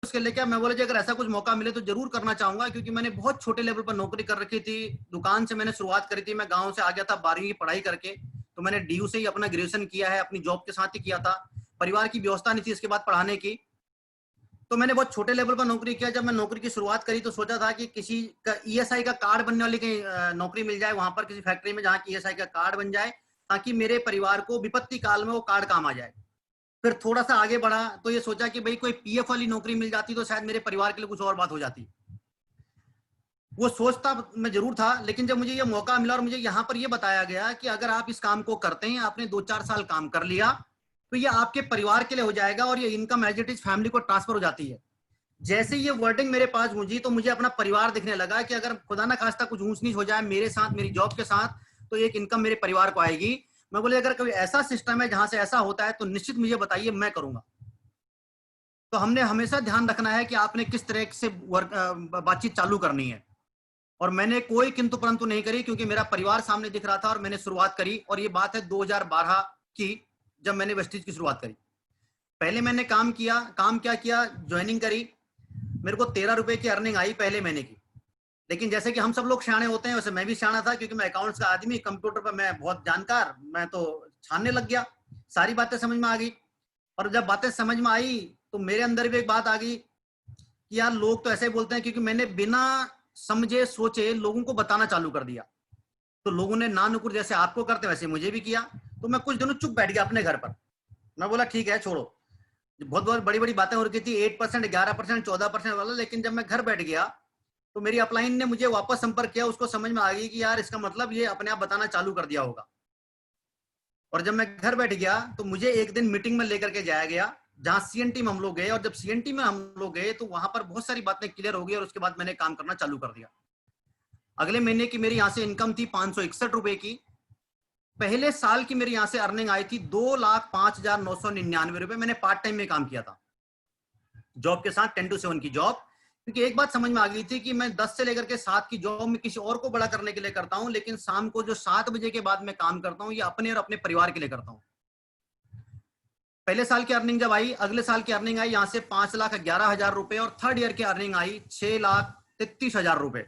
उसके लेके मैं बोला जी अगर ऐसा कुछ मौका मिले तो जरूर करना चाहूंगा, क्योंकि मैंने बहुत छोटे लेवल पर नौकरी कर रखी थी। दुकान से मैंने शुरुआत करी थी, मैं गांव से आ गया था 12वीं की पढ़ाई करके, तो मैंने डीयू से ही अपना ग्रेजुएशन किया है, अपनी जॉब के साथ ही किया था। परिवार की व्यवस्था नहीं थी इसके बाद पढ़ाने की, तो मैंने बहुत छोटे लेवल पर नौकरी किया। जब मैं नौकरी की शुरुआत करी तो सोचा था कि किसी का ईएसआई का कार्ड बनने वाली कहीं नौकरी मिल जाए वहां पर किसी फैक्ट्री में, जहाँ की ईएसआई का कार्ड बन जाए, ताकि मेरे परिवार को विपत्ति काल में वो कार्ड काम आ जाए। फिर थोड़ा सा आगे बढ़ा तो ये सोचा कि भाई कोई पीएफ वाली नौकरी मिल जाती तो शायद मेरे परिवार के लिए कुछ और बात हो जाती। वो सोचता मैं जरूर था, लेकिन जब मुझे ये मौका मिला और मुझे यहाँ पर ये बताया गया कि अगर आप इस काम को करते हैं, आपने 2-4 साल काम कर लिया, तो ये आपके परिवार के लिए हो जाएगा और ये income as it is family को ट्रांसफर हो जाती है। जैसे ये वर्डिंग मेरे पास गूंजी तो मुझे अपना परिवार दिखने लगा कि अगर खुदा ना खास्ता कुछ ऊंच नीच हो जाए मेरे साथ, मेरी जॉब के साथ, तो एक इनकम मेरे परिवार को आएगी। मैं बोले अगर कभी ऐसा सिस्टम है जहां से ऐसा होता है तो निश्चित मुझे बताइए, मैं करूंगा। तो हमने हमेशा ध्यान रखना है कि आपने किस तरह से बातचीत चालू करनी है, और मैंने कोई किंतु परंतु नहीं करी, क्योंकि मेरा परिवार सामने दिख रहा था और मैंने शुरुआत करी। और ये बात है 2012 की, जब मैंने वेस्टीज की शुरुआत करी। पहले मैंने काम किया, काम क्या किया, ज्वाइनिंग करी, मेरे को 13 रुपए की अर्निंग आई पहले महीने की। लेकिन जैसे कि हम सब लोग शाणे होते हैं, वैसे मैं भी शाणा था, क्योंकि मैं अकाउंट्स का आदमी, कंप्यूटर पर मैं बहुत जानकार, मैं तो छानने लग गया, सारी बातें समझ में आ गई। और जब बातें समझ में आई तो मेरे अंदर भी एक बात आ गई कि यार लोग तो ऐसे बोलते हैं, क्योंकि मैंने बिना समझे सोचे लोगों को बताना चालू कर दिया। तो लोगों ने ना नुकुर जैसे आपको करते वैसे मुझे भी किया। तो मैं कुछ दिनों चुप बैठ गया अपने घर पर। मैं बोला ठीक है छोड़ो, बहुत बहुत बड़ी बड़ी बातें हो रही थी, 8%, 11%, 14% वाला। लेकिन जब मैं घर बैठ गया तो मेरी अपलाइन ने मुझे वापस संपर्क किया, उसको समझ में आ गई कि यार इसका मतलब ये अपने आप बताना चालू कर दिया होगा। और जब मैं घर बैठ गया तो मुझे एक दिन मीटिंग में लेकर के जाया गया, जहां सीएनटी में हम लोग गए। और जब सीएनटी में हम लोग गए तो वहां पर बहुत सारी बातें क्लियर हो गई, और उसके बाद मैंने काम करना चालू कर दिया। अगले महीने की मेरी यहां से इनकम थी 561 रुपए की। पहले साल की मेरी यहां से अर्निंग आई थी 2,05,999 रुपए। मैंने पार्ट टाइम में काम किया था जॉब के साथ, 10 to 7 की जॉब। क्योंकि एक बात समझ में आ गई थी कि मैं 10 से लेकर के 7 की जॉब में किसी और को बड़ा करने के लिए करता हूं, लेकिन शाम को जो 7 बजे के बाद मैं काम करता हूं, ये अपने और अपने परिवार के लिए करता हूं। पहले साल की अर्निंग जब आई, अगले साल की अर्निंग आई यहां से 5,11,000 रुपए, और थर्ड ईयर की अर्निंग आई 6,33,000 रुपए।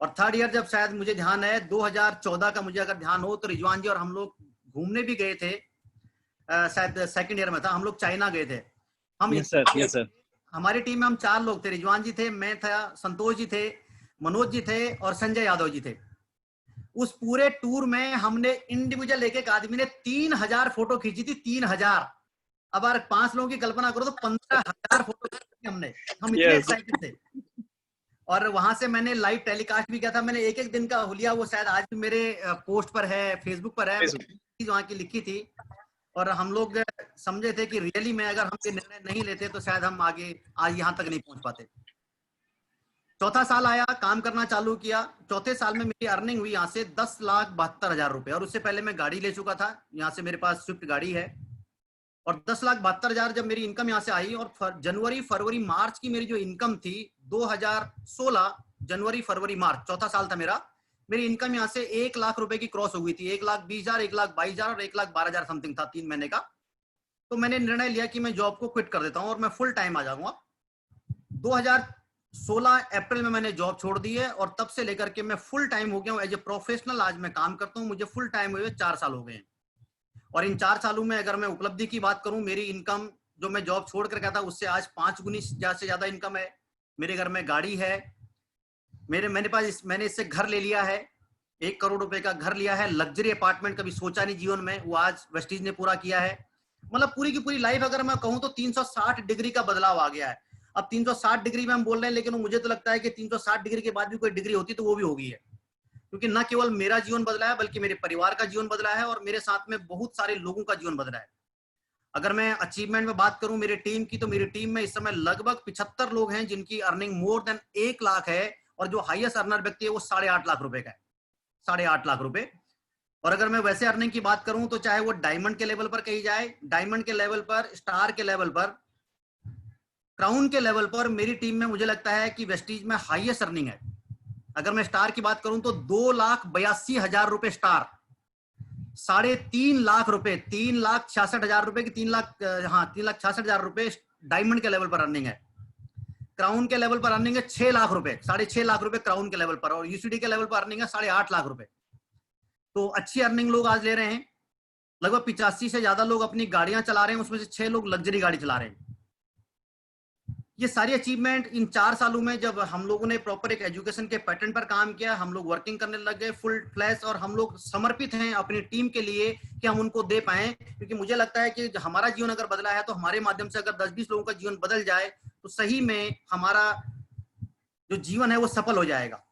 और थर्ड ईयर जब शायद मुझे ध्यान है 2014 का, मुझे अगर ध्यान हो तो रिजवान जी और हम लोग घूमने भी गए थे, शायद सेकंड ईयर में था, हम लोग चाइना गए थे। हम यस सर। हमारी टीम में हम 4 लोग थे, रिजवान जी थे, मैं था, संतोष जी थे, मनोज जी थे और संजय यादव जी थे। उस पूरे टूर में हमने इंडिविजुअल एक एक आदमी ने 3,000 फोटो खींची थी, 3,000। अब अगर 5 लोगों की कल्पना करो तो 15,000 फोटो खींची हमने, हम इतने एक्साइटेड थे। और वहां से मैंने लाइव टेलीकास्ट भी किया था। मैंने एक एक दिन का हुलिया, वो शायद आज भी मेरे पोस्ट पर है, फेसबुक पर है, वहां की लिखी थी। और हम लोग समझे थे कि रियली में अगर हम ये निर्णय नहीं लेते तो शायद हम आगे आज यहाँ तक नहीं पहुंच पाते। चौथा साल आया, काम करना चालू किया। चौथे साल में मेरी अर्निंग हुई यहाँ से 10,72,000 रुपए। और उससे पहले मैं गाड़ी ले चुका था, यहाँ से मेरे पास स्विफ्ट गाड़ी है। और 10,72,000 जब मेरी इनकम यहाँ से आई, और जनवरी फरवरी मार्च की मेरी जो इनकम थी 2016, जनवरी फरवरी मार्च, चौथा साल था मेरा, मेरी इनकम यहाँ से 1 लाख रुपए की क्रॉस हो गई थी। 1,20,000, 1,22,000 और 1,12,000 समथिंग था 3 महीने का। तो मैंने निर्णय लिया कि मैं जॉब को क्विट कर देता हूं और मैं फुल टाइम आ जाऊंगा। 2016 अप्रैल में मैंने जॉब छोड़ दी है, और तब से लेकर के मैं फुल टाइम हो गया हूं एज ए प्रोफेशनल। आज मैं काम करता हूं, मुझे फुल टाइम हुए 4 साल हो गए हैं। और इन 4 सालों में अगर मैं उपलब्धि की बात करूं, मेरी इनकम जो मैं जॉब छोड़ कर गया था उससे आज 5 गुनी से ज्यादा इनकम है। मेरे घर में गाड़ी है, मैंने इससे घर ले लिया है, 1 करोड़ रुपए का घर लिया है, लग्जरी अपार्टमेंट कभी सोचा नहीं जीवन में, वो आज वेस्टीज ने पूरा किया है। मतलब पूरी की पूरी लाइफ अगर मैं कहूं तो 360 डिग्री का बदलाव आ गया है। अब 360 डिग्री में हम बोल रहे हैं, लेकिन मुझे तो लगता है कि 360 डिग्री के बाद भी कोई डिग्री होती तो वो भी होगी है। क्योंकि न केवल मेरा जीवन बदला है, बल्कि मेरे परिवार का जीवन बदला है, और मेरे साथ में बहुत सारे लोगों का जीवन बदला है। अगर मैं अचीवमेंट में बात करूं मेरी टीम की, तो मेरी टीम में इस समय लगभग 75 लोग हैं जिनकी अर्निंग मोर देन 1 लाख है, और जो हाईएस्ट अर्नर व्यक्ति है वो 8.5 लाख रुपए का है, 8.5 लाख रुपए। और अगर मैं वैसे अर्निंग की बात करूं तो चाहे वो डायमंड के लेवल पर कही जाए, डायमंड के लेवल पर, स्टार के लेवल पर, क्राउन के लेवल पर, मेरी टीम में मुझे लगता है कि वेस्टीज में हाईएस्ट अर्निंग है। अगर मैं स्टार की बात करूं तो 2,82,000 रुपए स्टार, 3.5 लाख रुपए, 3,66,000 रुपए की 3,66,000 रुपए डायमंड के लेवल पर अर्निंग है। क्राउन के लेवल पर अर्निंग है 6 लाख रुपए, 6.5 लाख रुपए क्राउन के लेवल पर, और यूसीडी के लेवल पर अर्निंग है 8.5 लाख रुपए। तो अच्छी अर्निंग लोग आज ले रहे हैं। लगभग 85 से ज्यादा लोग अपनी गाड़ियां चला रहे हैं, उसमें से 6 लोग लग्जरी गाड़ी चला रहे हैं। ये सारी अचीवमेंट इन 4 सालों में, जब हम लोगों ने प्रॉपर एक एजुकेशन के पैटर्न पर काम किया, हम लोग वर्किंग करने लग गए फुल फ्लैश, और हम लोग समर्पित हैं अपनी टीम के लिए कि हम उनको दे पाए। क्योंकि मुझे लगता है कि हमारा जीवन अगर बदला है तो हमारे माध्यम से अगर 10-20 लोगों का जीवन बदल जाए तो सही में हमारा जो जीवन है वो सफल हो जाएगा।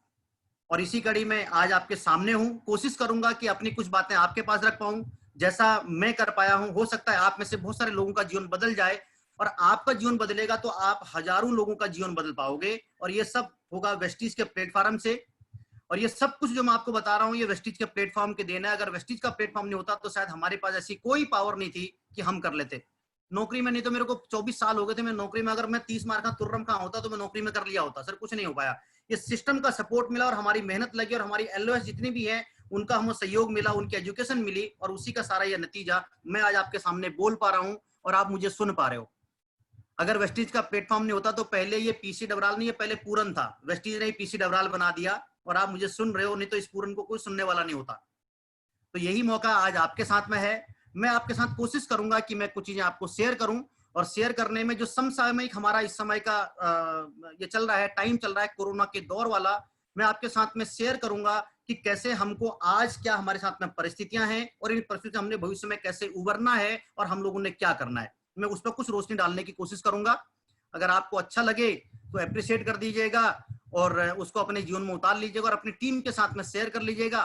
और इसी कड़ी में आज आपके सामने हूं। कोशिश करूंगा कि अपनी कुछ बातें आपके पास रख पाऊं, जैसा मैं कर पाया हूं। हो सकता है आप में से बहुत सारे लोगों का जीवन बदल जाए, और आपका जीवन बदलेगा तो आप हजारों लोगों का जीवन बदल पाओगे। और ये सब होगा वेस्टीज के प्लेटफॉर्म से। और ये सब कुछ जो मैं आपको बता रहा हूं ये वेस्टीज के प्लेटफॉर्म के देना है। अगर वेस्टीज का प्लेटफॉर्म नहीं होता तो शायद हमारे पास ऐसी कोई पावर नहीं थी कि हम कर लेते। नौकरी में नहीं तो मेरे को 24 साल हो गए थे मैं नौकरी में, अगर मैं 30 मार्क का तुर्रम कहां होता तो मैं नौकरी में कर लिया होता। सर कुछ नहीं हो पाया। ये सिस्टम का सपोर्ट मिला और हमारी मेहनत लगी, और हमारी एलओएस जितनी भी है उनका हमें सहयोग मिला, उनकी एजुकेशन मिली, और उसी का सारा ये नतीजा मैं आज आपके सामने बोल पा रहा हूं और आप मुझे सुन पा रहे हो। अगर वेस्टीज का प्लेटफॉर्म नहीं होता तो पहले ये पीसी डबराल नहीं, ये पहले पूरन था। वेस्टीज ने पीसी डबराल बना दिया और आप मुझे सुन रहे हो, नहीं तो इस पूरन को कोई सुनने वाला नहीं होता। तो यही मौका आज आपके साथ में है। मैं आपके साथ कोशिश करूंगा कि मैं कुछ चीजें आपको शेयर करूं, और शेयर करने में जो समसामयिक हमारा इस समय का ये चल रहा है, टाइम चल रहा है कोरोना के दौर वाला, मैं आपके साथ में शेयर करूंगा कि कैसे हमको आज क्या हमारे साथ में परिस्थितियां हैं और इन परिस्थितियों हमने भविष्य में कैसे उबरना है और हम लोगों ने क्या करना है। मैं उस पर कुछ रोशनी डालने की कोशिश करूंगा। अगर आपको अच्छा लगे तो अप्रिशिएट कर दीजिएगा और उसको अपने जीवन में उतार लीजिएगा और अपनी टीम के साथ में शेयर कर लीजिएगा।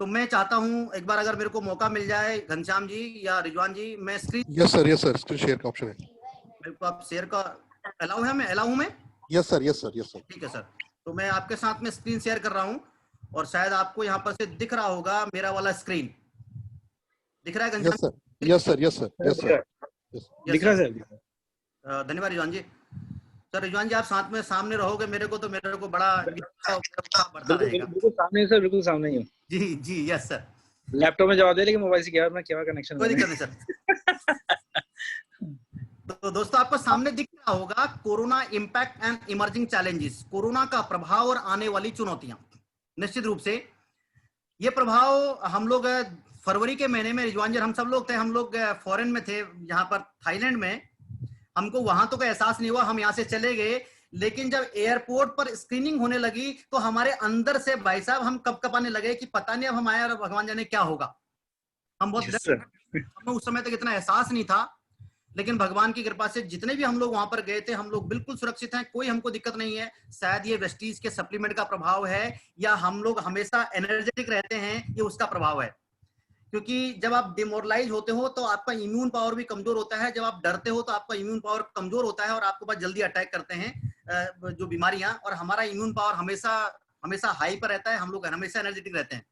तो मैं चाहता हूं एक बार अगर मेरे को मौका मिल जाए, घनश्याम जी या रिजवान जी, मैं screen yes sir screen share का ऑप्शन है मेरे को, आप शेयर का अलाउ है? मैं अलाउ हूं मैं? यस सर ठीक है सर। तो मैं आपके साथ में स्क्रीन शेयर कर रहा हूं और शायद आपको यहाँ पर से दिख रहा होगा मेरा वाला स्क्रीन दिख रहा है घनश्याम? यस सर दिख रहा है सर। धन्यवाद रिजवान जी। सर रिजवान जी आप साथ में सामने रहोगे मेरे को बड़ा बढ़ता रहेगा। बिल्कुल सामने सर, बिल्कुल सामने ही हूँ। जी यस सर। लैपटॉप में जवाब दे, लेकिन मोबाइल से क्या कनेक्शन कोई दिक्कत नहीं सर। तो दोस्तों आपको सामने दिख रहा होगा corona impact and emerging challenges, corona का प्रभाव और आने वाली चुनौतियां। निश्चित रूप से ये प्रभाव हम लोग फरवरी के महीने में, रिजवान जी हम सब लोग थे, हम लोग फॉरेन में थे, यहाँ पर थाईलैंड में। हमको वहां तो कोई एहसास नहीं हुआ, हम यहाँ से चले गए, लेकिन जब एयरपोर्ट पर स्क्रीनिंग होने लगी तो हमारे अंदर से भाई साहब हम कपकपाने लगे कि पता नहीं अब हम आए और भगवान जाने क्या होगा। हम बहुत हमें उस समय तक इतना एहसास नहीं था, लेकिन भगवान की कृपा से जितने भी हम लोग वहां पर गए थे हम लोग बिल्कुल सुरक्षित हैं, कोई हमको दिक्कत नहीं है। शायद ये वेस्टीज के सप्लीमेंट का प्रभाव है या हम लोग हमेशा एनर्जेटिक रहते हैं, ये उसका प्रभाव है। क्योंकि जब आप डिमोरलाइज होते हो तो आपका इम्यून पावर भी कमजोर होता है, जब आप डरते हो तो आपका इम्यून पावर कमजोर होता है और आपके पास जल्दी अटैक करते हैं जो बीमारियां, और हमारा इम्यून पावर हमेशा हाई पर रहता है, हम लोग हमेशा एनर्जेटिक रहते हैं।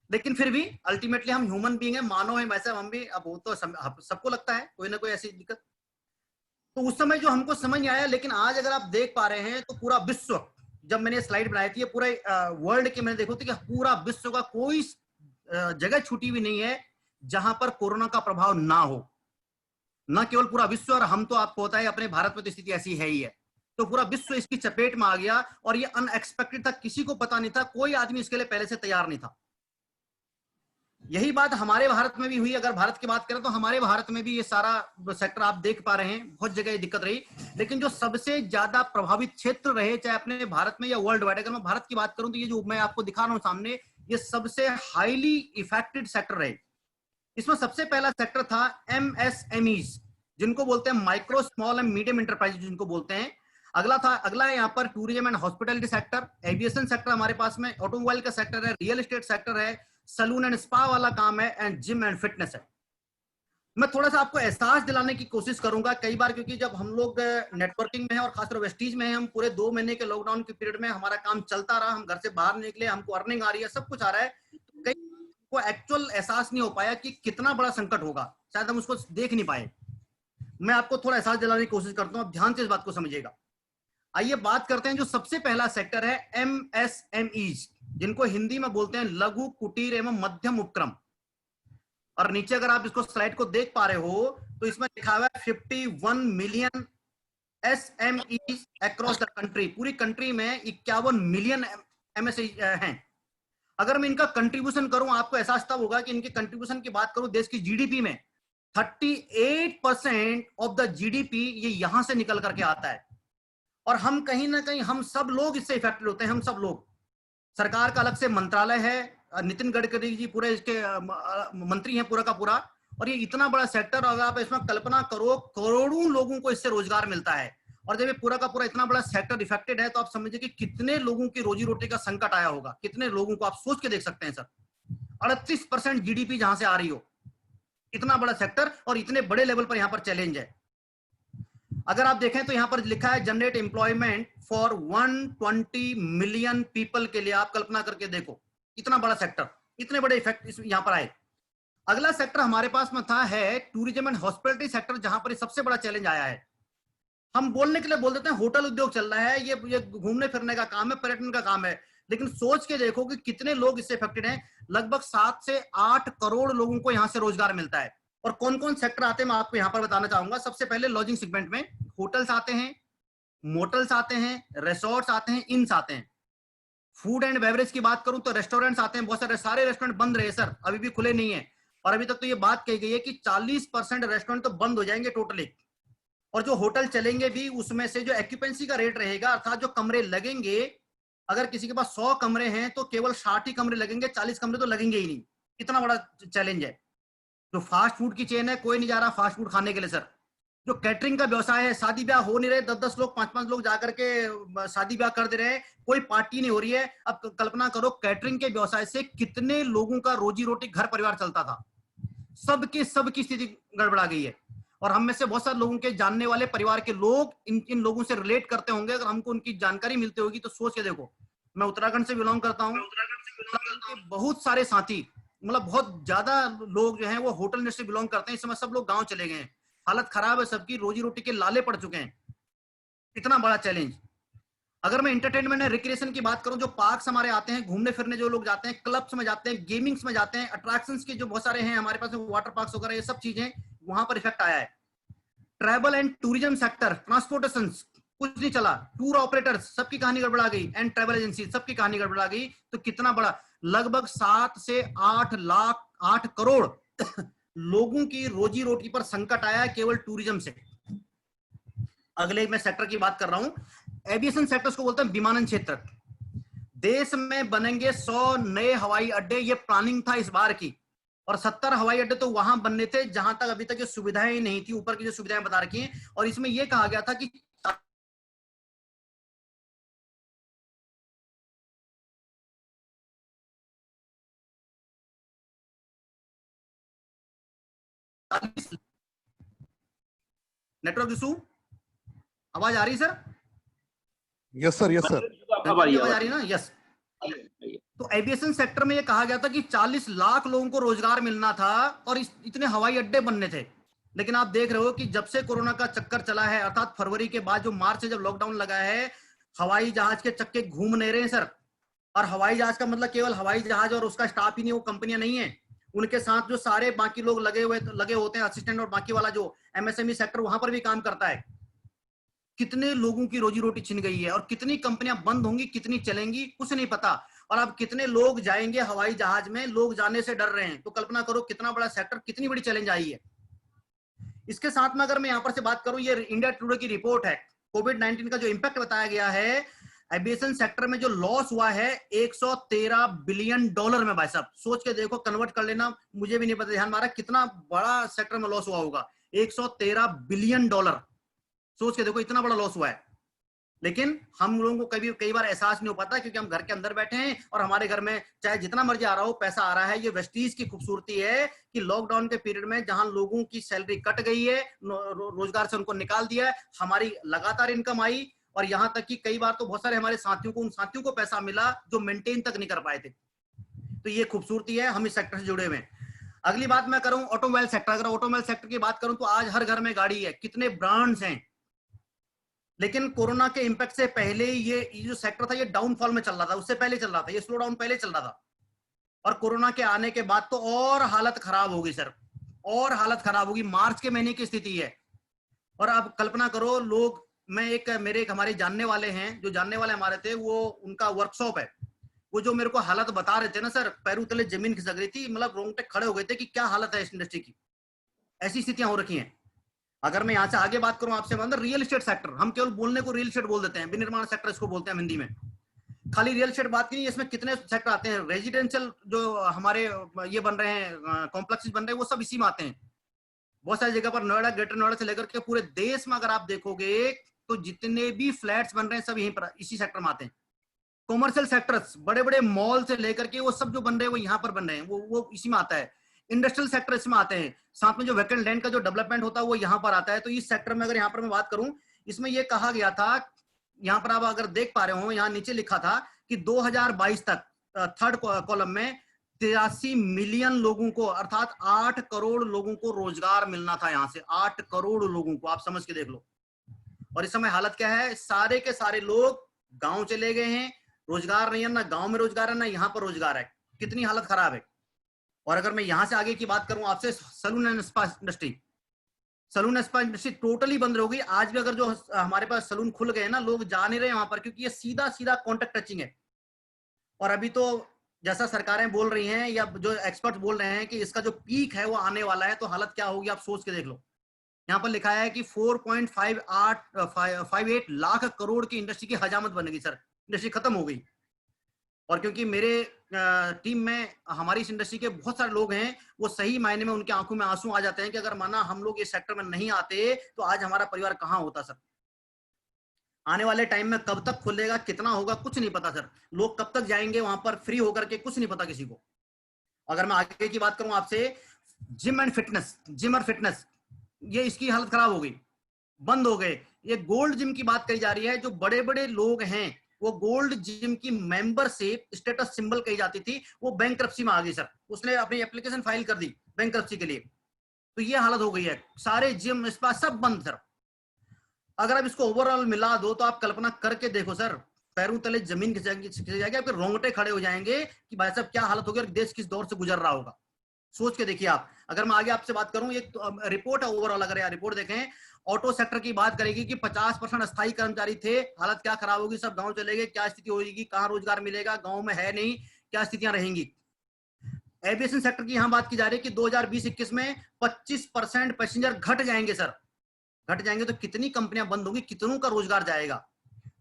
लेकिन फिर भी अल्टीमेटली हम ह्यूमन बीइंग है, मानव है, वैसे हम भी, अब वो तो सबको लगता है कोई ना कोई ऐसी दिक्कत। तो उस समय जो हमको समझ नहीं आया, लेकिन आज अगर आप देख पा रहे हैं तो पूरा विश्व, जब मैंने स्लाइड बनाई थी पूरे वर्ल्ड के, मैंने देखो थी कि पूरा विश्व का कोई जगह छूटी हुई नहीं है जहां पर कोरोना का प्रभाव ना हो। न केवल पूरा विश्व, और हम तो आपको होता है अपने भारत में तो स्थिति ऐसी है ही है, तो पूरा विश्व इसकी चपेट में आ गया और ये अनएक्सपेक्टेड था, किसी को पता नहीं था, कोई आदमी इसके लिए पहले से तैयार नहीं था। यही बात हमारे भारत में भी हुई। अगर भारत की बात करें तो हमारे भारत में भी ये सारा सेक्टर आप देख पा रहे हैं, बहुत जगह ये दिक्कत रही, लेकिन जो सबसे ज्यादा प्रभावित क्षेत्र रहे, चाहे अपने भारत में या वर्ल्ड वाइड, अगर मैं भारत की बात करूं तो ये जो मैं आपको दिखा रहा हूं सामने, ये सबसे हाईली इफेक्टेड सेक्टर रहे। इसमें सबसे पहला सेक्टर था एमएसएमईज, जिनको बोलते हैं micro small and medium enterprise जिनको बोलते हैं। अगला है यहाँ पर tourism and hospitality sector, aviation sector हमारे पास में, ऑटोमोबाइल का सेक्टर है, रियल एस्टेट सेक्टर है, सलून एंड स्पा वाला काम है, एंड जिम एंड फिटनेस है। मैं थोड़ा सा आपको एहसास दिलाने की कोशिश करूंगा कई बार, क्योंकि जब हम लोग नेटवर्किंग में हैं और खासकर वेस्टीज में हैं, हम पूरे 2 महीने के लॉकडाउन के पीरियड में हमारा काम चलता रहा, हम घर से बाहर निकले, हमको अर्निंग आ रही है, सब कुछ आ रहा है, तो कई को एक्चुअल एहसास नहीं हो पाया कि कितना बड़ा संकट होगा, शायद हम उसको देख नहीं पाए। मैं आपको थोड़ा एहसास दिलाने की कोशिश करता हूं, आप ध्यान से इस बात को समझिएगा। आइए बात करते हैं जो सबसे पहला सेक्टर है एमएसएमईज, जिनको हिंदी में बोलते हैं लघु कुटीर एवं मध्यम उपक्रम। और नीचे अगर आप इसको स्लाइड को देख पा रहे हो तो इसमें लिखा हुआ है 51 million SMEs across the country, पूरी कंट्री में 51 मिलियन MSME हैं। अगर मैं इनका कंट्रीब्यूशन करूं, आपको एहसास तब होगा कि इनके कंट्रीब्यूशन की बात करूं देश की जीडीपी में 38% ऑफ द जीडीपी ये यहां से निकल करके आता है। और हम कहीं ना कहीं, हम सब लोग इससे इफेक्टेड होते हैं, हम सब लोग। सरकार का अलग से मंत्रालय है, नितिन गडकरी जी पूरे इसके मंत्री हैं पूरा का पूरा, और ये इतना बड़ा सेक्टर, अगर आप इसमें कल्पना करो करोड़ों लोगों को इससे रोजगार मिलता है। और जब ये पूरा का पूरा इतना बड़ा सेक्टर इफेक्टेड है तो आप समझिए कि कितने लोगों की रोजी रोटी का संकट आया होगा, कितने लोगों को, आप सोच के देख सकते हैं सर। 38% जीडीपी जहां से आ रही हो, इतना बड़ा सेक्टर और इतने बड़े लेवल पर यहां पर चैलेंज है। अगर आप देखें तो यहां पर लिखा है generate employment for 120 million people के लिए। आप कल्पना करके देखो, इतना बड़ा सेक्टर, इतने बड़े इफेक्ट यहां पर आए। अगला सेक्टर हमारे पास में था है टूरिज्म एंड हॉस्पिटलिटी सेक्टर, जहां पर सबसे बड़ा चैलेंज आया है। हम बोलने के लिए बोल देते हैं होटल उद्योग चल रहा है, ये घूमने फिरने का काम है, पर्यटन का काम है, लेकिन सोच के देखो कि कितने लोग इससे इफेक्टेड हैं। लगभग 7 से 8 करोड़ लोगों को यहां से रोजगार मिलता है। और कौन कौन सेक्टर आते हैं मैं आपको यहां पर बताना चाहूंगा। सबसे पहले लॉजिंग सेगमेंट में होटल्स आते हैं, मोटल्स आते हैं, रिसोर्ट्स आते हैं, इन्स आते हैं। फूड एंड बेवरेज की बात करूं तो रेस्टोरेंट्स आते हैं, बहुत सारे रेस्टोरेंट बंद रहे सर, अभी भी खुले नहीं है। और अभी तक तो ये बात कही गई है कि 40% रेस्टोरेंट तो बंद हो जाएंगे टोटली। और जो होटल चलेंगे भी, उसमें से जो एक्यूपेंसी का रेट रहेगा, अर्थात जो कमरे लगेंगे, अगर किसी के पास 100 कमरे हैं तो केवल 60 ही कमरे लगेंगे, 40 कमरे तो लगेंगे ही नहीं। इतना बड़ा चैलेंज है। जो फास्ट फूड की चेन है, कोई नहीं जा रहा फास्ट फूड खाने के लिए सर। जो कैटरिंग का व्यवसाय है, शादी ब्याह हो नहीं रहे, 10-10 लोग 5-5 लोग जाकर के शादी ब्याह कर दे रहे हैं, कोई पार्टी नहीं हो रही है। अब कल्पना करो कैटरिंग के व्यवसाय से कितने लोगों का रोजी रोटी, घर परिवार चलता था। सबकी स्थिति गड़बड़ा गई है। और हम में से बहुत सारे लोगों के जानने वाले परिवार के लोग इन लोगों से रिलेट करते होंगे। अगर हमको उनकी जानकारी मिलती होगी तो सोच के देखो। मैं उत्तराखंड से बिलोंग करता हूँ, बहुत सारे साथी, मतलब बहुत ज्यादा लोग जो हैं वो होटल इंडस्ट्री बिलोंग करते हैं। इस समय सब लोग गांव चले गए हैं, हालत खराब है, सबकी रोजी रोटी के लाले पड़ चुके हैं। इतना बड़ा चैलेंज। अगर मैं एंटरटेनमेंट एंड रिक्रिएशन की बात करूं, जो पार्क्स हमारे आते हैं, घूमने फिरने जो लोग जाते हैं, क्लब्स में जाते हैं, गेमिंग्स में जाते हैं, अट्रैक्शंस के जो बहुत सारे हैं हमारे पास, वाटर पार्क्स वगैरह, ये सब चीजें, वहां पर इफेक्ट आया है। Travel and tourism sector, transportation कुछ नहीं चला, टूर ऑपरेटर्स सबकी कहानी गड़बड़ा गई, एंड ट्रैवल एजेंसी सबकी कहानी गड़बड़ा गई। तो कितना बड़ा, लगभग 7 से 8 करोड़ लोगों की रोजी रोटी पर संकट आया है केवल टूरिज्म से। अगले मैं सेक्टर की बात कर रहा हूं, एविएशन सेक्टर्स को बोलते हैं विमानन क्षेत्र। देश में बनेंगे 100 नए हवाई अड्डे, ये प्लानिंग था इस बार की। और 70 हवाई अड्डे तो वहां बनने थे जहां तक अभी तक ये सुविधाएं ही नहीं थी, ऊपर की जो सुविधाएं बता रखी हैं। और इसमें यह कहा गया था कि नेटवर्क इशू, आवाज आ रही sir? Yes, sir. Yes, sir. आवाज आ रही ना? यस। तो एविएशन सेक्टर में यह कहा गया था कि 40 लाख लोगों को रोजगार मिलना था और इतने हवाई अड्डे बनने थे। लेकिन आप देख रहे हो कि जब से कोरोना का चक्कर चला है, अर्थात फरवरी के बाद, जो मार्च से जब लॉकडाउन लगा है, हवाई जहाज के चक्के घूम नहीं रहे हैं सर। और हवाई जहाज का मतलब केवल हवाई जहाज और उसका स्टाफ ही नहीं, वो कंपनियां नहीं है, उनके साथ जो सारे बाकी लोग लगे होते हैं, असिस्टेंट और बाकी वाला जो MSME सेक्टर वहां पर भी काम करता है। कितने लोगों की रोजी रोटी छिन गई है और कितनी कंपनियां बंद होंगी, कितनी चलेंगी, कुछ नहीं पता। और अब कितने लोग जाएंगे हवाई जहाज में, लोग जाने से डर रहे हैं। तो कल्पना करो कितना बड़ा सेक्टर, कितनी बड़ी चैलेंज आई है। इसके साथ में अगर मैं यहां पर से बात करूं, ये इंडिया टुडे की रिपोर्ट है, कोविड-19 का जो इंपैक्ट बताया गया है एविएशन सेक्टर में, जो लॉस हुआ है $113 बिलियन में। भाई साहब सोच के देखो, कन्वर्ट कर लेना, मुझे भी नहीं पता ध्यान मारा कितना बड़ा सेक्टर में लॉस हुआ होगा। $113 बिलियन, सोच के देखो इतना बड़ा लॉस हुआ है। लेकिन हम लोगों को कई बार एहसास नहीं हो पाता, क्योंकि हम घर के अंदर बैठे हैं और हमारे घर में चाहे जितना मर्जी आ रहा हो, पैसा आ रहा है। ये वेस्टीज की खूबसूरती है कि लॉकडाउन के पीरियड में जहां लोगों की सैलरी कट गई है, रोजगार से उनको निकाल दिया है, हमारी लगातार इनकम आई। और यहां तक कि कई बार तो बहुत सारे हमारे साथियों को, उन साथियों को पैसा मिला जो मेंटेन तक नहीं कर पाए थे। तो ये खूबसूरती है, हम इस सेक्टर से जुड़े हुए हैं। अगली बात मैं करूं ऑटोमोबाइल सेक्टर। अगर ऑटोमोबाइल सेक्टर की बात करूं तो आज हर घर में गाड़ी है, कितने ब्रांड्स हैं। लेकिन कोरोना के इंपैक्ट से पहले ये जो सेक्टर था, ये डाउनफॉल में चल रहा था, उससे पहले चल रहा था, ये स्लो डाउन पहले चल रहा था। और कोरोना के आने के बाद तो और हालत खराब होगी सर, और हालत खराब होगी। मार्च के महीने की स्थिति है। और अब कल्पना करो, लोग मेरे एक हमारे जानने वाले हैं, जो जानने वाले हमारे थे, वो उनका वर्कशॉप है। वो जो मेरे को हालत बता रहे थे ना सर, पैरों तले जमीन खिसक रही थी, मतलब रोंगटे खड़े हो गए थे कि क्या हालत है इस इंडस्ट्री की। ऐसी स्थितियां हो रखी हैं। अगर मैं यहाँ से आगे बात करूं आपसे, मतलब रियल एस्टेट सेक्टर, हम केवल बोलने को रियल एस्टेट बोल देते हैं, विनिर्माण सेक्टर इसको बोलते हैं हिंदी में। खाली रियल एस्टेट बात नहीं, इसमें कितने सेक्टर आते हैं, रेजिडेंशियल जो हमारे ये बन रहे हैं, कॉम्प्लेक्सेस बन रहे हैं, वो सब इसी में आते हैं। बहुत सारी जगह पर, नोएडा, ग्रेटर नोएडा से लेकर के पूरे देश में अगर आप देखोगे तो जितने भी फ्लैट्स बन रहे हैं सब यहीं पर इसी सेक्टर में आते हैं। कॉमर्शियल सेक्टर्स, बड़े बड़े मॉल से लेकर के वो सब जो बन रहे हैं वो यहाँ पर बन रहे हैं, वो इसी में आता है। इंडस्ट्रियल सेक्टर इसमें आते हैं, साथ में जो वैकेंट लैंड का जो डेवलपमेंट होता है वो यहाँ पर आता है। तो इस सेक्टर में अगर यहाँ पर मैं बात करूं, इसमें ये कहा गया था, यहाँ पर आप अगर देख पा रहे हो, यहाँ नीचे लिखा था कि 2022 तक थर्ड कॉलम में 83 मिलियन लोगों को, अर्थात 8 करोड़ लोगों को रोजगार मिलना था। यहाँ से 8 करोड़ लोगों को, आप समझ के देख लो। और इस समय हालत क्या है, सारे के सारे लोग गांव चले गए हैं, रोजगार नहीं है, ना गांव में रोजगार है ना यहाँ पर रोजगार है। कितनी हालत खराब है। और अगर मैं यहां से आगे की बात करूं आपसे, salon and spa industry, salon spa industry totally बंद हो गई। आज भी अगर जो हमारे पास सलून खुल गए ना, लोग जा नहीं रहे वहां पर, क्योंकि ये सीधा सीधा कॉन्टेक्ट टचिंग है। और अभी तो जैसा सरकारें बोल रही हैं या जो एक्सपर्ट बोल रहे हैं कि इसका जो पीक है वो आने वाला है, तो हालत क्या होगी आप सोच के देख लो। यहाँ पर लिखा है कि 4.58 लाख करोड़ की इंडस्ट्री की हजामत बनेगी सर, इंडस्ट्री खत्म हो गई। और क्योंकि मेरे टीम में हमारी इस इंडस्ट्री के बहुत सारे लोग हैं, वो सही मायने में उनके आंखों में आंसू आ जाते हैं कि अगर माना हम लोग इस सेक्टर में नहीं आते तो आज हमारा परिवार कहाँ होता सर। आने वाले टाइम में कब तक खुलेगा, कितना होगा, कुछ नहीं पता सर। लोग कब तक जाएंगे वहां पर फ्री होकर के, कुछ नहीं पता किसी को। अगर मैं आगे की बात करूं आपसे, जिम एंड फिटनेस, जिम और फिटनेस, ये इसकी हालत खराब हो गई, बंद हो गए। ये गोल्ड जिम की बात कही जा रही है, जो बड़े बड़े लोग हैं वो गोल्ड जिम की मेंबरशिप स्टेटस सिंबल कही जाती थी, वो बैंकरप्सी में आ गई सर। उसने अपनी एप्लीकेशन फाइल कर दी बैंकरप्सी के लिए। तो ये हालत हो गई है, सारे जिम स्पा सब बंद सर। अगर आप इसको ओवरऑल मिला दो तो आप कल्पना करके देखो सर, पैरों तले जमीन खिंच जाएगी, आपके रोंगटे खड़े हो जाएंगे कि भाई साहब क्या हालत होगी और देश किस दौर से गुजर रहा होगा। सोच के देखिए आप। अगर मैं आगे आपसे बात करूं, एक तो रिपोर्ट है ओवरऑल, अगर यार रिपोर्ट देखें, ऑटो सेक्टर की बात करेगी कि 50% अस्थायी कर्मचारी थे, हालत क्या खराब होगी, सब गांव चले गए, क्या स्थिति होगी, कहां रोजगार मिलेगा, गांव में है नहीं, क्या स्थितियां रहेंगी। एविएशन सेक्टर की यहां बात की जा रही है कि 2020-21 में 25% पैसेंजर घट जाएंगे सर। घट जाएंगे तो कितनी कंपनियां बंद होंगी, कितनों का रोजगार जाएगा।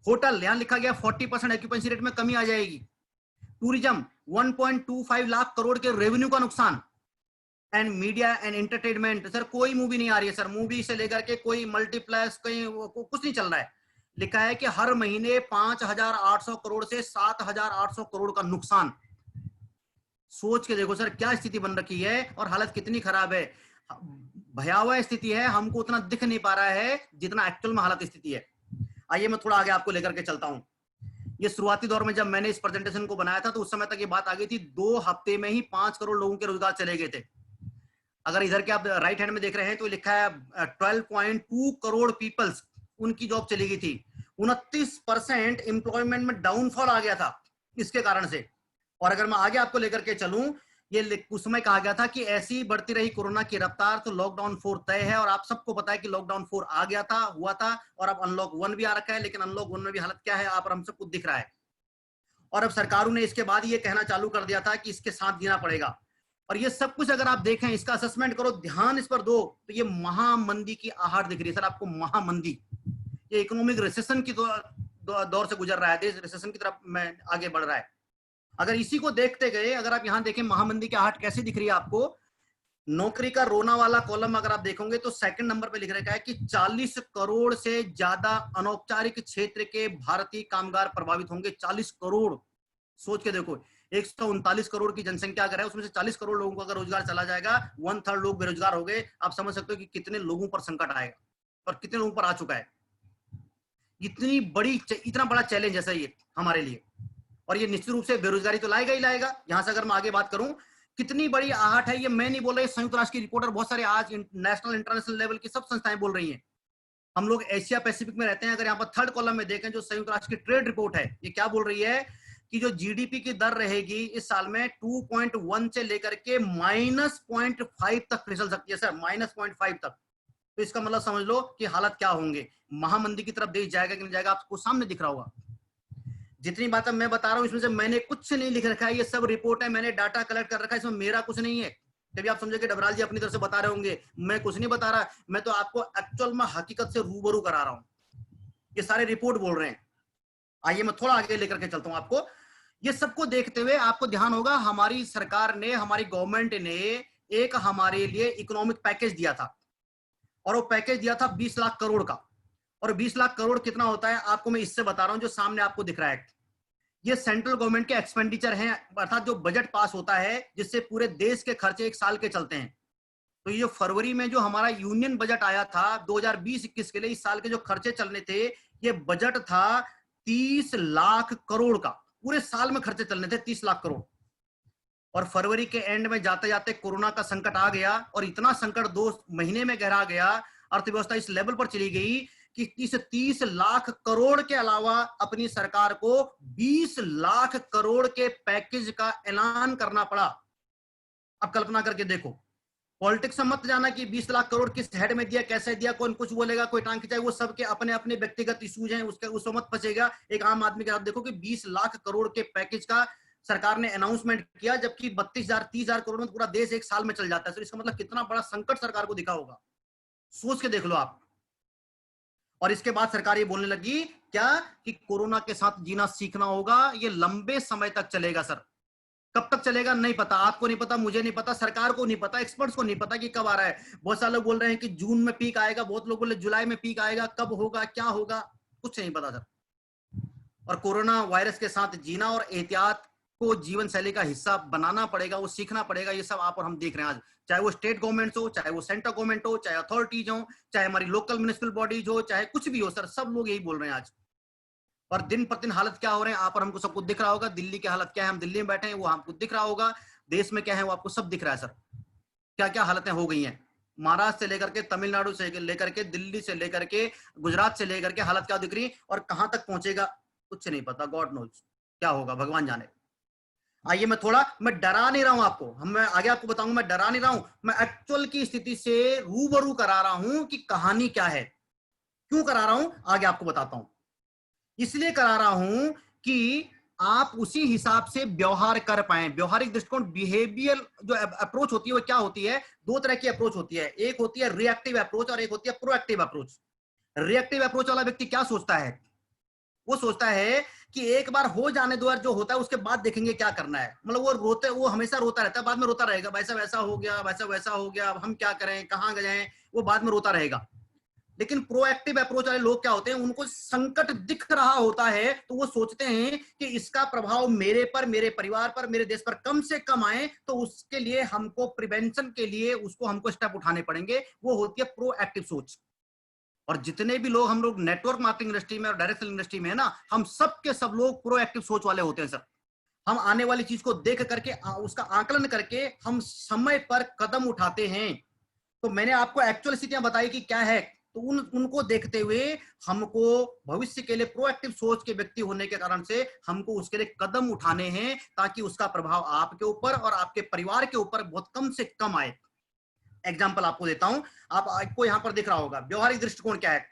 होटल, यहां लिखा गया 40% ऑक्यूपेंसी रेट में कमी आ जाएगी। टूरिज्म, 1.25 लाख करोड़ के रेवेन्यू का नुकसान। And media and entertainment, sir कोई मूवी नहीं आ रही है सर, मूवी से लेकर के कोई मल्टीप्लेक्स, कहीं कुछ नहीं चल रहा है। लिखा है कि हर महीने 5,800 करोड़ से 7,800 करोड़ का नुकसान। सोच के देखो सर क्या स्थिति बन रखी है और हालत कितनी खराब है। भयावह स्थिति है, हमको उतना दिख नहीं पा रहा है जितना एक्चुअल में हालत स्थिति है। आइए मैं थोड़ा आगे आपको लेकर के चलता हूं। ये शुरुआती दौर में जब मैंने इस प्रेजेंटेशन को बनाया था तो उस समय तक ये बात आ गई थी, 2 हफ्ते में ही 5 करोड़ लोगों के रोजगार चले गए थे। अगर इधर के आप राइट हैंड में देख रहे हैं तो लिखा है 12.2 करोड़ पीपल्स, उनकी जॉब चली गई थी। 29% एम्प्लॉयमेंट में डाउनफॉल आ गया था इसके कारण से। और अगर मैं आगे आपको लेकर के चलूं, ये उस समय कहा गया था कि ऐसी बढ़ती रही कोरोना की रफ्तार तो लॉकडाउन 4 तय है। और आप सबको पता है कि लॉकडाउन 4 आ गया था, हुआ था, और अब अनलॉक 1 भी आ रखा है। लेकिन अनलॉक 1 में भी हालत क्या है आप और हम सबको दिख रहा है। और अब सरकारों ने इसके बाद ये कहना चालू कर दिया था कि इसके साथ जीना पड़ेगा। और ये सब कुछ अगर आप देखें, इसका असेसमेंट करो, ध्यान इस पर दो, तो ये महामंदी की आहट दिख रही है सर आपको। महामंदी, ये इकोनॉमिक रिसेशन की दौर से गुजर रहा है, देश रिसेशन की तरफ में आगे बढ़ रहा है। अगर इसी को देखते गए, अगर आप यहां देखें महामंदी की आहट कैसे दिख रही है आपको, नौकरी का रोना वाला कॉलम अगर आप देखोगे तो सेकंड नंबर पे लिख रखा है कि 40 करोड़ से ज्यादा अनौपचारिक क्षेत्र के भारतीय कामगार प्रभावित होंगे। 40 करोड़, सोच के देखो, 139 करोड़ की जनसंख्या अगर है, उसमें से 40 करोड़ लोगों को अगर रोजगार चला जाएगा, 1/3 लोग बेरोजगार हो गए। आप समझ सकते हो कि कितने लोगों पर संकट आएगा और कितने लोगों पर आ चुका है। इतना बड़ा चैलेंज है ये हमारे लिए। और ये निश्चित रूप से बेरोजगारी तो लाएगा ही लाएगा। यहां से अगर मैं आगे बात करूं, कितनी बड़ी आहट है, ये मैं नहीं बोल रहा, संयुक्त राष्ट्र की रिपोर्टर, बहुत सारे आज नेशनल इंटरनेशनल लेवल की सब संस्थाएं बोल रही हैं। हम लोग एशिया पैसिफिक में रहते हैं। अगर यहाँ पर थर्ड कॉलम में देखें, जो संयुक्त राष्ट्र की ट्रेड रिपोर्ट है, ये क्या बोल रही है कि जो जीडीपी की दर रहेगी इस साल में 2.1 से लेकर के -0.5 तक फिसल सकती है सर, -0.5 तक। तो इसका मतलब समझ लो कि हालत क्या होंगे, महामंदी की तरफ देश जाएगा कि नहीं जाएगा, आपको सामने दिख रहा होगा। जितनी बातें मैं बता रहा हूं इसमें से मैंने कुछ नहीं लिख रखा है, ये सब रिपोर्ट है, मैंने डाटा कलेक्ट कर रखा है, इसमें मेरा कुछ नहीं है। तभी आप समझे कि डबराल जी अपनी तरफ से बता रहे होंगे, मैं कुछ नहीं बता रहा, मैं तो आपको एक्चुअल में हकीकत से रूबरू करा रहा हूं। ये सारे रिपोर्ट बोल रहे हैं। आइए मैं थोड़ा आगे लेकर के चलता हूं आपको। ये सबको देखते हुए आपको ध्यान होगा, हमारी सरकार ने, हमारी गवर्नमेंट ने एक हमारे लिए इकोनॉमिक पैकेज दिया था, और वो पैकेज दिया था 20 लाख करोड़ का। और 20 लाख करोड़ कितना होता है आपको मैं इससे बता रहा हूं, जो सामने आपको दिख रहा है। ये सेंट्रल गवर्नमेंट के एक्सपेंडिचर हैं, अर्थात जो बजट पास होता है जिससे पूरे देश के खर्चे एक साल के चलते हैं। तो ये फरवरी में जो हमारा यूनियन बजट आया था 2020-21 के लिए, इस साल के जो खर्चे चलने थे, ये बजट था 30 लाख करोड़ का। पूरे साल में खर्चे चलने थे 30 लाख करोड़। और फरवरी के एंड में जाते जाते कोरोना का संकट आ गया, और इतना संकट 2 महीने में गहरा गया, अर्थव्यवस्था इस लेवल पर चली गई कि इस 30 लाख करोड़ के अलावा अपनी सरकार को 20 लाख करोड़ के पैकेज का ऐलान करना पड़ा। अब कल्पना करके देखो, पॉलिटिक्स में मत जाना कि 20 लाख करोड़ किस हेड में दिया, कैसे दिया, कौन कुछ बोलेगा, कोई टांग खिंचाए, वो सबके अपने अपने व्यक्तिगत इश्यूज हैं, उसको मत फंसेगा। एक आम आदमी के आप देखो कि 20 लाख करोड़ के पैकेज का सरकार ने अनाउंसमेंट किया, जबकि 32,000 30,000 करोड़ में पूरा देश एक साल में चल जाता है। तो इसका मतलब कितना बड़ा संकट सरकार को दिखा होगा, सोच के देख लो आप। और इसके बाद सरकार ये बोलने लगी क्या कि कोरोना के साथ जीना सीखना होगा, ये लंबे समय तक चलेगा। सर कब तक चलेगा नहीं पता, आपको नहीं पता, मुझे नहीं पता, सरकार को नहीं पता, एक्सपर्ट्स को नहीं पता कि कब आ रहा है। बहुत सारे लोग बोल रहे हैं कि जून में पीक आएगा, बहुत लोग बोल रहे जुलाई में पीक आएगा, कब होगा क्या होगा कुछ नहीं पता सर। और कोरोना वायरस के साथ जीना और एहतियात को जीवन शैली का हिस्सा बनाना पड़ेगा, वो सीखना पड़ेगा। ये सब आप और हम देख रहे हैं आज, चाहे वो स्टेट गवर्नमेंट हो, चाहे वो सेंट्रल गवर्नमेंट हो, चाहे अथॉरिटीज हो, चाहे हमारी लोकल म्युनिसिपल बॉडीज हो, चाहे कुछ भी हो सर, सब लोग यही बोल रहे हैं आज। और दिन प्रतिदिन हालत क्या हो रहे हैं आप और हमको सबको दिख रहा होगा। दिल्ली की हालत क्या है, हम दिल्ली में बैठे हैं, वो हमको दिख रहा होगा। देश में क्या है वो आपको सब दिख रहा है सर, क्या क्या हालतें हो गई हैं। महाराष्ट्र से लेकर के, तमिलनाडु से लेकर के, दिल्ली से लेकर के, गुजरात से लेकर के, हालत क्या दिख रही है और कहां तक पहुंचेगा कुछ नहीं पता। गॉड नोज क्या होगा, भगवान जाने। आइए मैं डरा नहीं रहा हूं आपको, मैं आगे आपको बताऊंगा, मैं डरा नहीं रहा हूं, मैं एक्चुअल की स्थिति से रूबरू करा रहा हूं कि कहानी क्या है। क्यों करा रहा हूं आगे आपको बताता हूं। इसलिए करा रहा हूं कि आप उसी हिसाब से व्यवहार कर पाए। व्यवहारिक दृष्टिकोण, बिहेवियर जो अप्रोच होती है वो क्या होती है, 2 तरह की अप्रोच होती है। एक होती है रिएक्टिव अप्रोच और एक होती है प्रोएक्टिव अप्रोच। रिएक्टिव अप्रोच वाला व्यक्ति क्या सोचता है, वो सोचता है कि एक बार हो जाने दो, जो होता है उसके बाद देखेंगे क्या करना है। मतलब वो हमेशा रोता रहता है, बाद में रोता रहेगा, वैसा वैसा हो गया, वैसा वैसा हो गया, अब हम क्या करें, कहां गए, वो बाद में रोता रहेगा। लेकिन प्रोएक्टिव अप्रोच वाले लोग क्या होते हैं, उनको संकट दिख रहा होता है तो वो सोचते हैं कि इसका प्रभाव मेरे पर, मेरे परिवार पर, मेरे देश पर कम से कम आए, तो उसके लिए हमको प्रिवेंशन के लिए हमको स्टेप उठाने पड़ेंगे। वो होती है प्रोएक्टिव सोच। और जितने भी लोग हम लोग नेटवर्क मार्केटिंग इंडस्ट्री में और डायरेक्ट सेलिंग इंडस्ट्री में है ना, हम सब के सब लोग प्रोएक्टिव सोच वाले होते हैं सर। हम आने वाली चीज को देख करके, उसका आकलन करके हम समय पर कदम उठाते हैं। तो मैंने आपको एक्चुअल स्थितियां बताई कि क्या है, तो उनको देखते हुए हमको भविष्य के लिए प्रोएक्टिव सोच के व्यक्ति होने के कारण से हमको उसके लिए कदम उठाने हैं, ताकि उसका प्रभाव आपके ऊपर और आपके परिवार के ऊपर बहुत कम से कम आए। एग्जाम्पल आपको देता हूं, आपको यहां पर दिख रहा होगा व्यवहारिक दृष्टिकोण क्या है,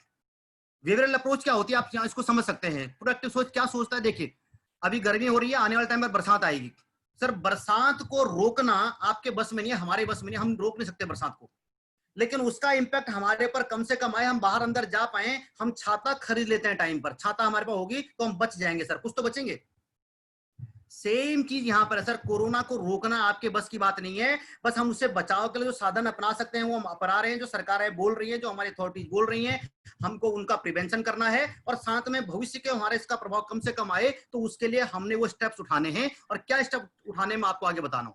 बिहेवियरल अप्रोच क्या होती है, आप इसको समझ सकते हैं। प्रोएक्टिव सोच क्या सोचता है, देखिए अभी गर्मी हो रही है, आने वाले टाइम पर बरसात आएगी। सर बरसात को रोकना आपके बस में नहीं है, हमारे बस में नहीं, हम रोक नहीं सकते बरसात को, लेकिन उसका इंपैक्ट हमारे पर कम से कम आए, हम बाहर अंदर जा पाए। हम छाता खरीद लेते हैं टाइम पर, छाता हमारे पास होगी तो हम बच जाएंगे सर, कुछ तो बचेंगे। सेम चीज यहां पर है सर, कोरोना को रोकना आपके बस की बात नहीं है, बस हम उससे बचाव के लिए जो साधन अपना सकते हैं वो हम अपना रहे हैं, जो सरकारें बोल रही है, जो हमारी अथॉरिटीज बोल रही हैं, हमको उनका प्रिवेंशन करना है। और साथ में भविष्य के हमारे इसका प्रभाव कम से कम आए, तो उसके लिए हमने वो स्टेप्स उठाने हैं। और क्या स्टेप उठाने में आपको आगे बताना हूं,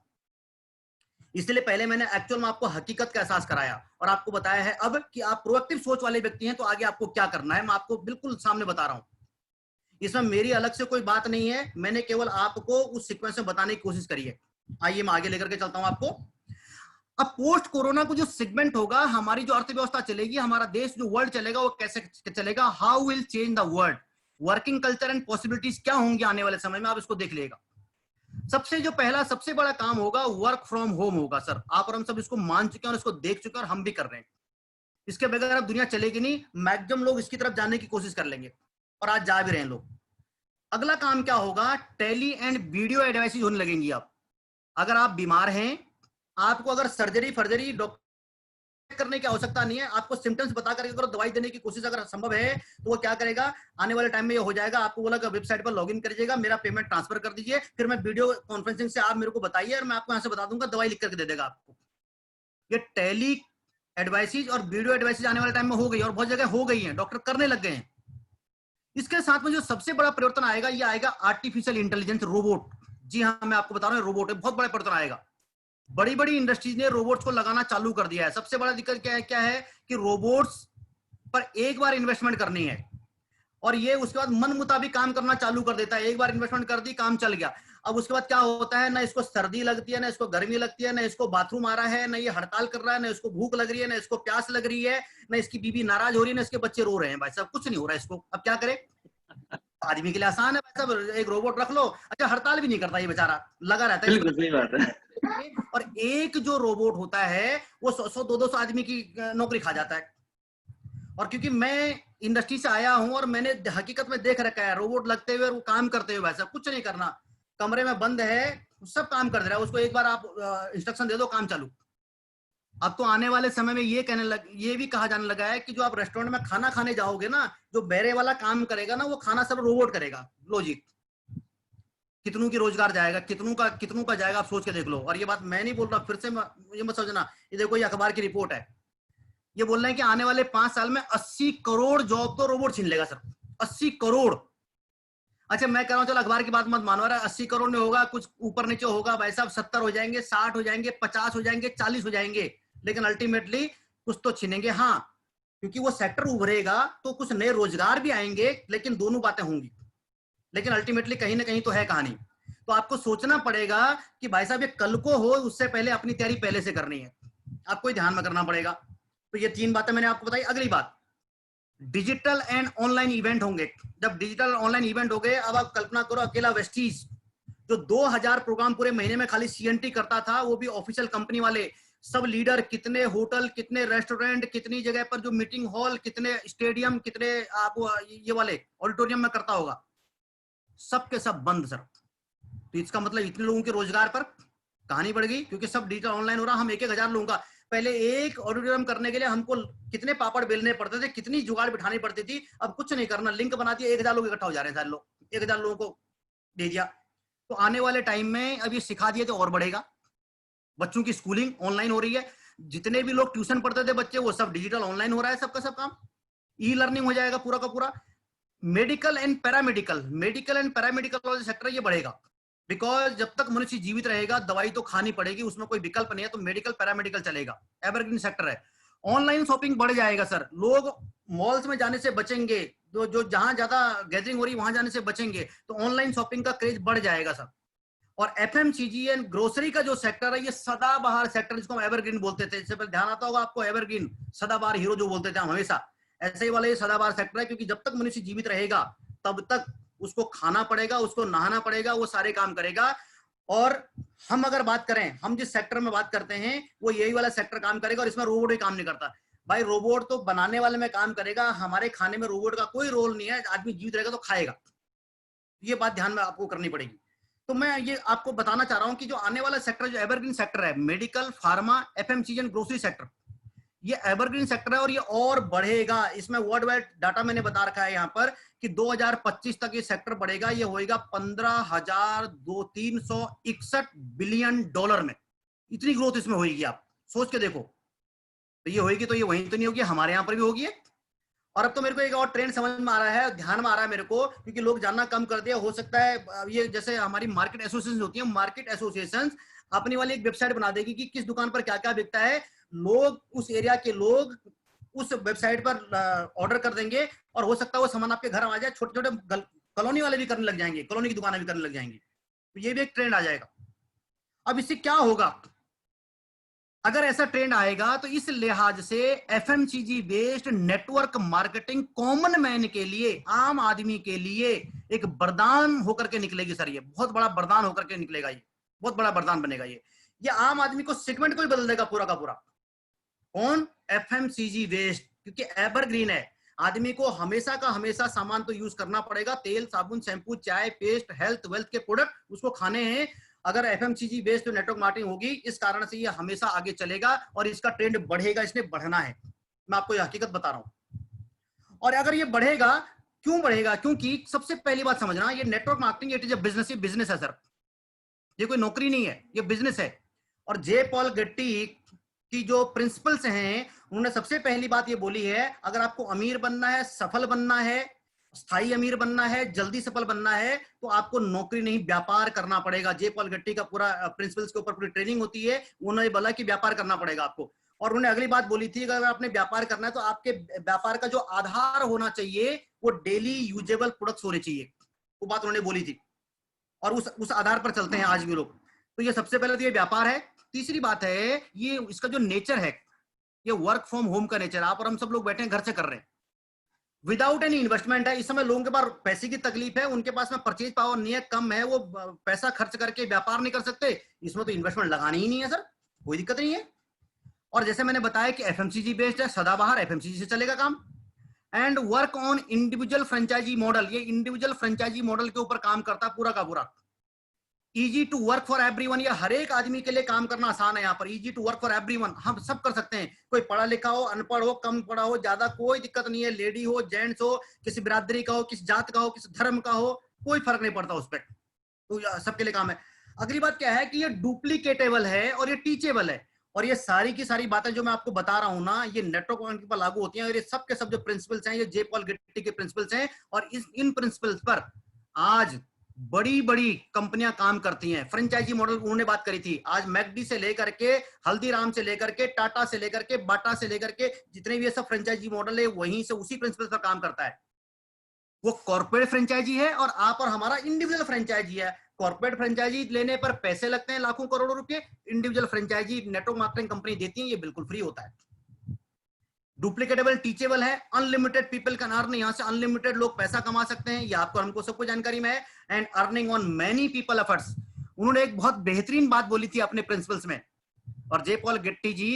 इसलिए पहले मैंने एक्चुअल में आपको हकीकत का एहसास कराया और आपको बताया है अब कि आप प्रोएक्टिव सोच वाले व्यक्ति हैं तो आगे आपको क्या करना है, मैं आपको बिल्कुल सामने बता रहा हूं। इसमें मेरी अलग से कोई बात नहीं है, मैंने केवल आपको उस सीक्वेंस में बताने की कोशिश करी है। आइए मैं आगे लेकर के चलता हूं आपको। अब पोस्ट कोरोना को जो सेगमेंट होगा, हमारी जो अर्थव्यवस्था चलेगी, हमारा देश जो वर्ल्ड चलेगा, वो कैसे चलेगा, how will change the world, working culture and possibilities क्या होंगी आने वाले समय में, आप इसको देख लेगा। सबसे जो पहला सबसे बड़ा काम होगा वर्क फ्रॉम होम होगा सर। आप और हम सब इसको मान चुके हैं और इसको देख चुके हैं और हम भी कर रहे हैं। इसके बगैर अब दुनिया चलेगी नहीं। मैक्सिमम लोग इसकी तरफ जाने की कोशिश कर लेंगे और आज जा भी रहे हैं लोग। अगला काम क्या होगा, टेली एंड वीडियो एडवाइसेज होने लगेंगी। आप अगर आप बीमार हैं, आपको अगर सर्जरी फर्जरी डॉक्टर करने की आवश्यकता नहीं है, आपको सिम्टम्स बता करके अगर दवाई देने की कोशिश अगर संभव है तो वो क्या करेगा, आने वाले टाइम में ये हो जाएगा, आपको बोला वेबसाइट पर लॉगिन करिएगा, मेरा पेमेंट ट्रांसफर कर दीजिए, फिर मैं वीडियो कॉन्फ्रेंसिंग से आप मेरे को बताइए और मैं आपको यहाँ से बता दूंगा, दवाई लिख करके दे देगा आपको। ये टेली एडवाइसेज और वीडियो एडवाइसेज आने वाले टाइम में हो गई और बहुत जगह हो गई है, डॉक्टर करने लग गए हैं। इसके साथ में जो सबसे बड़ा परिवर्तन आएगा, ये आएगा आर्टिफिशियल इंटेलिजेंस, रोबोट। जी हाँ, मैं आपको बता रहा हूँ रोबोट बहुत बड़ा परिवर्तन आएगा। बड़ी बड़ी इंडस्ट्रीज ने रोबोट्स को लगाना चालू कर दिया है। सबसे बड़ा दिक्कत क्या है कि रोबोट्स पर एक बार इन्वेस्टमेंट करनी है और ये उसके बाद मन मुताबिक काम करना चालू कर देता है। एक बार इन्वेस्टमेंट कर दी, काम चल गया। अब उसके बाद क्या होता है, ना इसको सर्दी लगती है, ना इसको गर्मी लगती है, ना इसको बाथरूम आ रहा है, ना ये हड़ताल कर रहा है, ना इसको भूख लग रही है, ना इसको प्यास लग रही है, ना इसकी बीवी नाराज हो रही है, ना इसके बच्चे रो रहे हैं। भाई साहब कुछ नहीं हो रहा है इसको, अब क्या करे। आदमी के लिए आसान है भाई साहब, एक रोबोट रख लो। अच्छा, हड़ताल भी नहीं करता ये बेचारा, लगा रहता है। बिल्कुल सही बात है। और एक जो रोबोट होता है वो 100-200 आदमी की नौकरी खा जाता है। और क्योंकि मैं इंडस्ट्री से आया हूं और मैंने हकीकत में देख रखा है रोबोट लगते हुए और वो काम करते हुए, वैसा कुछ नहीं करना, कमरे में बंद है, सब काम कर दे रहा है, उसको एक बार आप इंस्ट्रक्शन दे दो, काम चालू। अब तो आने वाले समय में ये भी कहा जाने लगा है कि जो आप रेस्टोरेंट में खाना खाने जाओगे ना, जो बैरे वाला काम करेगा ना, वो खाना सब रोबोट करेगा। लो जी, कितनों की रोजगार जाएगा, कितनों का जाएगा, आप सोच के देख लो। और ये बात मैं नहीं बोल रहा, फिर से ये मत समझना, ये देखो ये अखबार की रिपोर्ट है, ये बोल रहे हैं कि आने वाले 5 साल में 80 करोड़ जॉब तो रोबोट छीन लेगा सर। 80 करोड़। अच्छा, मैं कह रहा हूं चलो अखबार की बात मत मानो, 80 करोड़ नहीं होगा, कुछ ऊपर नीचे होगा भाई साहब, 70 हो जाएंगे, 60 हो जाएंगे, 50 हो जाएंगे, 40 हो जाएंगे, लेकिन अल्टीमेटली कुछ तो छीनेंगे। हाँ, क्योंकि वो सेक्टर उभरेगा तो कुछ नए रोजगार भी आएंगे, लेकिन दोनों बातें होंगी। लेकिन अल्टीमेटली कहीं ना कहीं तो है कहानी। तो आपको सोचना पड़ेगा कि भाई साहब ये कल को हो, उससे पहले अपनी तैयारी पहले से करनी है, आपको ध्यान में करना पड़ेगा। तो ये 3 बातें मैंने आपको बताई। अगली बात, डिजिटल एंड ऑनलाइन इवेंट होंगे। जब डिजिटल ऑनलाइन इवेंट हो गए, अब आप कल्पना करो, अकेला वेस्टीज जो 2000 प्रोग्राम पूरे महीने में खाली सीएनटी करता था, वो भी ऑफिशियल कंपनी वाले सब लीडर, कितने होटल, कितने रेस्टोरेंट, कितनी जगह पर जो मीटिंग हॉल, कितने स्टेडियम, कितने आप ये वाले ऑडिटोरियम में करता होगा, सब के सब बंद सर। तो इसका मतलब इतने लोगों के रोजगार पर कहानी बढ़ गई, क्योंकि सब डिजिटल ऑनलाइन हो रहा। हम 1,000 लोगों का, पहले एक ऑडिटोरियम करने के लिए हमको कितने पापड़ बेलने पड़ते थे, कितनी जुगाड़ बिठानी पड़ती थी। अब कुछ नहीं करना, लिंक बना दिया, 1,000 लोग इकट्ठा हो जा रहे हैं, सारे लोग 1,000 लोगों को दे दिया। तो आने वाले टाइम में अब ये सिखा दिया तो और बढ़ेगा। बच्चों की स्कूलिंग ऑनलाइन हो रही है, जितने भी लोग ट्यूशन पढ़ते थे बच्चे, वो सब डिजिटल ऑनलाइन हो रहा है, सबका सब काम ई लर्निंग हो जाएगा पूरा का पूरा। मेडिकल एंड पैरामेडिकल वाला सेक्टर ये बढ़ेगा, बिकॉज जब तक मनुष्य जीवित रहेगा दवाई तो खानी पड़ेगी, उसमें कोई विकल्प नहीं है। तो मेडिकल पैरामेडिकल चलेगा, एवरग्रीन सेक्टर है। ऑनलाइन शॉपिंग बढ़ जाएगा सर, लोग मॉल्स में जाने से बचेंगे, जो जहां ज्यादा गैदरिंग हो रही वहां जाने से बचेंगे, तो ऑनलाइन शॉपिंग का क्रेज बढ़ जाएगा सर। और एफएमसीजी एंड ग्रोसरी का जो सेक्टर है, ये सदाबहार सेक्टर, जिसको हम एवरग्रीन बोलते थे, इससे पहले ध्यान आता होगा आपको, एवरग्रीन सदाबहार हीरो जो बोलते थे हम हमेशा, ऐसे ही वाला ये सदाबहार सेक्टर है। क्योंकि जब तक मनुष्य जीवित रहेगा तब तक उसको खाना पड़ेगा, उसको नहाना पड़ेगा, वो सारे काम करेगा। और हम अगर बात करें, हम जिस सेक्टर में बात करते हैं वो यही वाला सेक्टर काम करेगा, और इसमें रोबोट ही काम नहीं करता भाई। रोबोट तो बनाने वाले में काम करेगा, हमारे खाने में रोबोट का कोई रोल नहीं है। आदमी जीवित रहेगा तो खाएगा, ये बात ध्यान में आपको करनी पड़ेगी। तो मैं ये आपको बताना चाह रहा हूं कि जो आने वाला सेक्टर, जो एवरग्रीन सेक्टर है, medical, pharma, FMCG and grocery sector, ये एवरग्रीन सेक्टर है और ये और बढ़ेगा। इसमें वर्ल्ड वाइड डाटा मैंने बता रखा है यहाँ पर कि 2025 तक ये सेक्टर बढ़ेगा, ये होएगा $15,361 बिलियन में। इतनी ग्रोथ इसमें होगी, आप सोच के देखो। तो ये होगी, तो ये वहीं तो नहीं होगी, हमारे यहाँ पर भी होगी। और अब तो मेरे को एक और ट्रेंड समझ में आ रहा है, ध्यान में आ रहा है मेरे को, क्योंकि लोग जानना कम कर दिया। हो सकता है ये जैसे हमारी मार्केट एसोसिएशन होती है, मार्केट एसोसिएशन अपनी वाली एक वेबसाइट बना देगी कि किस दुकान पर क्या क्या बिकता है। लोग उस एरिया के लोग उस वेबसाइट पर ऑर्डर कर देंगे और हो सकता है वो सामान आपके घर आ जाए। छोटे छोटे कॉलोनी वाले भी करने लग जाएंगे, कॉलोनी की दुकानें भी करने लग जाएंगी। तो ये भी एक ट्रेंड आ जाएगा। अब इससे क्या होगा, अगर ऐसा ट्रेंड आएगा तो इस लिहाज से FMCG based network marketing common man के लिए, आम आदमी के लिए एक वरदान होकर के निकलेगी सर। ये बहुत बड़ा वरदान होकर के निकलेगा, ये बहुत बड़ा वरदान बनेगा। ये आम आदमी को, सेगमेंट को ही बदल देगा पूरा का पूरा। कौन? एफएमसीजी वेस्ट, क्योंकि एवरग्रीन है। आदमी को हमेशा का हमेशा सामान तो यूज करना पड़ेगा, तेल, साबुन, शैम्पू, चाय, पेस्ट, हेल्थ वेल्थ के प्रोडक्ट उसको खाने हैं। अगर एफएमसीजी बेस्ड तो नेटवर्क मार्केटिंग होगी, इस कारण से ये हमेशा आगे चलेगा और इसका ट्रेंड बढ़ेगा, इसने बढ़ना है। मैं आपको ये हकीकत बता रहा हूं। और अगर ये बढ़ेगा, क्यों बढ़ेगा? क्योंकि सबसे पहली बात समझना, ये network marketing it is a business, ये बिजनेस है सर, ये कोई नौकरी नहीं है, ये बिजनेस है। और जे पॉल गेट्टी की जो प्रिंसिपल्स हैं, उन्होंने सबसे पहली बात ये बोली है, अगर आपको अमीर बनना है, सफल बनना है, स्थायी अमीर बनना है, जल्दी सफल बनना है, तो आपको नौकरी नहीं व्यापार करना पड़ेगा। जे पॉल गेट्टी का पूरा प्रिंसिपल्स के ऊपर पूरी ट्रेनिंग होती है, उन्होंने बोला कि व्यापार करना पड़ेगा आपको। और उन्होंने अगली बात बोली थी, अगर आपने व्यापार करना है तो आपके व्यापार का जो आधार होना चाहिए वो डेली यूजेबल प्रोडक्ट्स होने चाहिए, वो बात उन्होंने बोली थी। और उस आधार पर चलते हैं आज भी लोग। तो ये सबसे पहले तो ये व्यापार है। तीसरी बात है, ये इसका जो नेचर है, ये वर्क फ्रॉम होम का नेचर, आप और हम सब लोग बैठे हैं घर से कर रहे हैं, विदाउट एनी इन्वेस्टमेंट है। इस समय लोगों के पास पैसे की तकलीफ है, उनके पास में परचेज पावर नहीं है, कम है, वो पैसा खर्च करके व्यापार नहीं कर सकते, इसमें तो इन्वेस्टमेंट लगानी ही नहीं है सर, कोई दिक्कत नहीं है। और जैसे मैंने बताया कि एफएमसीजी बेस्ड है, सदाबहार एफएमसीजी से चलेगा काम। And work on individual franchise model, ये इंडिविजुअल फ्रेंचाइजी मॉडल के ऊपर काम करता है पूरा का पूरा। Easy to work for everyone, ये हर एक आदमी के लिए काम करना आसान है यहाँ पर। Easy to work for everyone, हम सब कर सकते हैं, कोई पढ़ा लिखा हो, अनपढ़ हो, कम पढ़ा हो, ज्यादा, कोई दिक्कत नहीं है। लेडी हो, जेंट्स हो, किसी बिरादरी का हो, किसी जात का हो, किसी धर्म का हो, कोई फर्क नहीं पड़ता उस पर, तो सबके लिए काम है। अगली बात क्या है कि ये डुप्लीकेटेबल है और ये टीचेबल है। और ये सारी की सारी बातें जो मैं आपको बता रहा हूं ना, ये नेटवर्क मार्केटिंग पर लागू होती हैं। और ये सब के सब जो प्रिंसिपल्स हैं, ये जे पॉल गेट्टी के प्रिंसिपल्स हैं। और इन प्रिंसिपल्स पर आज बड़ी बड़ी कंपनियां काम करती हैं। फ्रेंचाइजी मॉडल उन्होंने बात करी थी, आज मैकडी से लेकर के, हल्दीराम से लेकर के, टाटा से लेकर के, बाटा से लेकर के, जितने भी ये सब फ्रेंचाइजी मॉडल है, वहीं से उसी प्रिंसिपल पर काम करता है। वो कॉर्पोरेट फ्रेंचाइजी है और आप और हमारा इंडिविजुअल फ्रेंचाइजी है। कॉर्पोरेट फ्रेंचाइजी लेने पर पैसे लगते हैं लाखों करोड़ों रुपए, individual franchise network marketing company देती है, ये बिल्कुल फ्री होता है। डुप्लीकेटेबल, टीचेबल है, अनलिमिटेड पीपल कैन अर्न, यहां से अनलिमिटेड लोग पैसा कमा सकते हैं, ये आपको हमको सबको जानकारी में है। And earning on many people efforts. उन्होंने एक बहुत बेहतरीन बात बोली थी अपने प्रिंसिपल्स में। और जे पॉल गेट्टी जी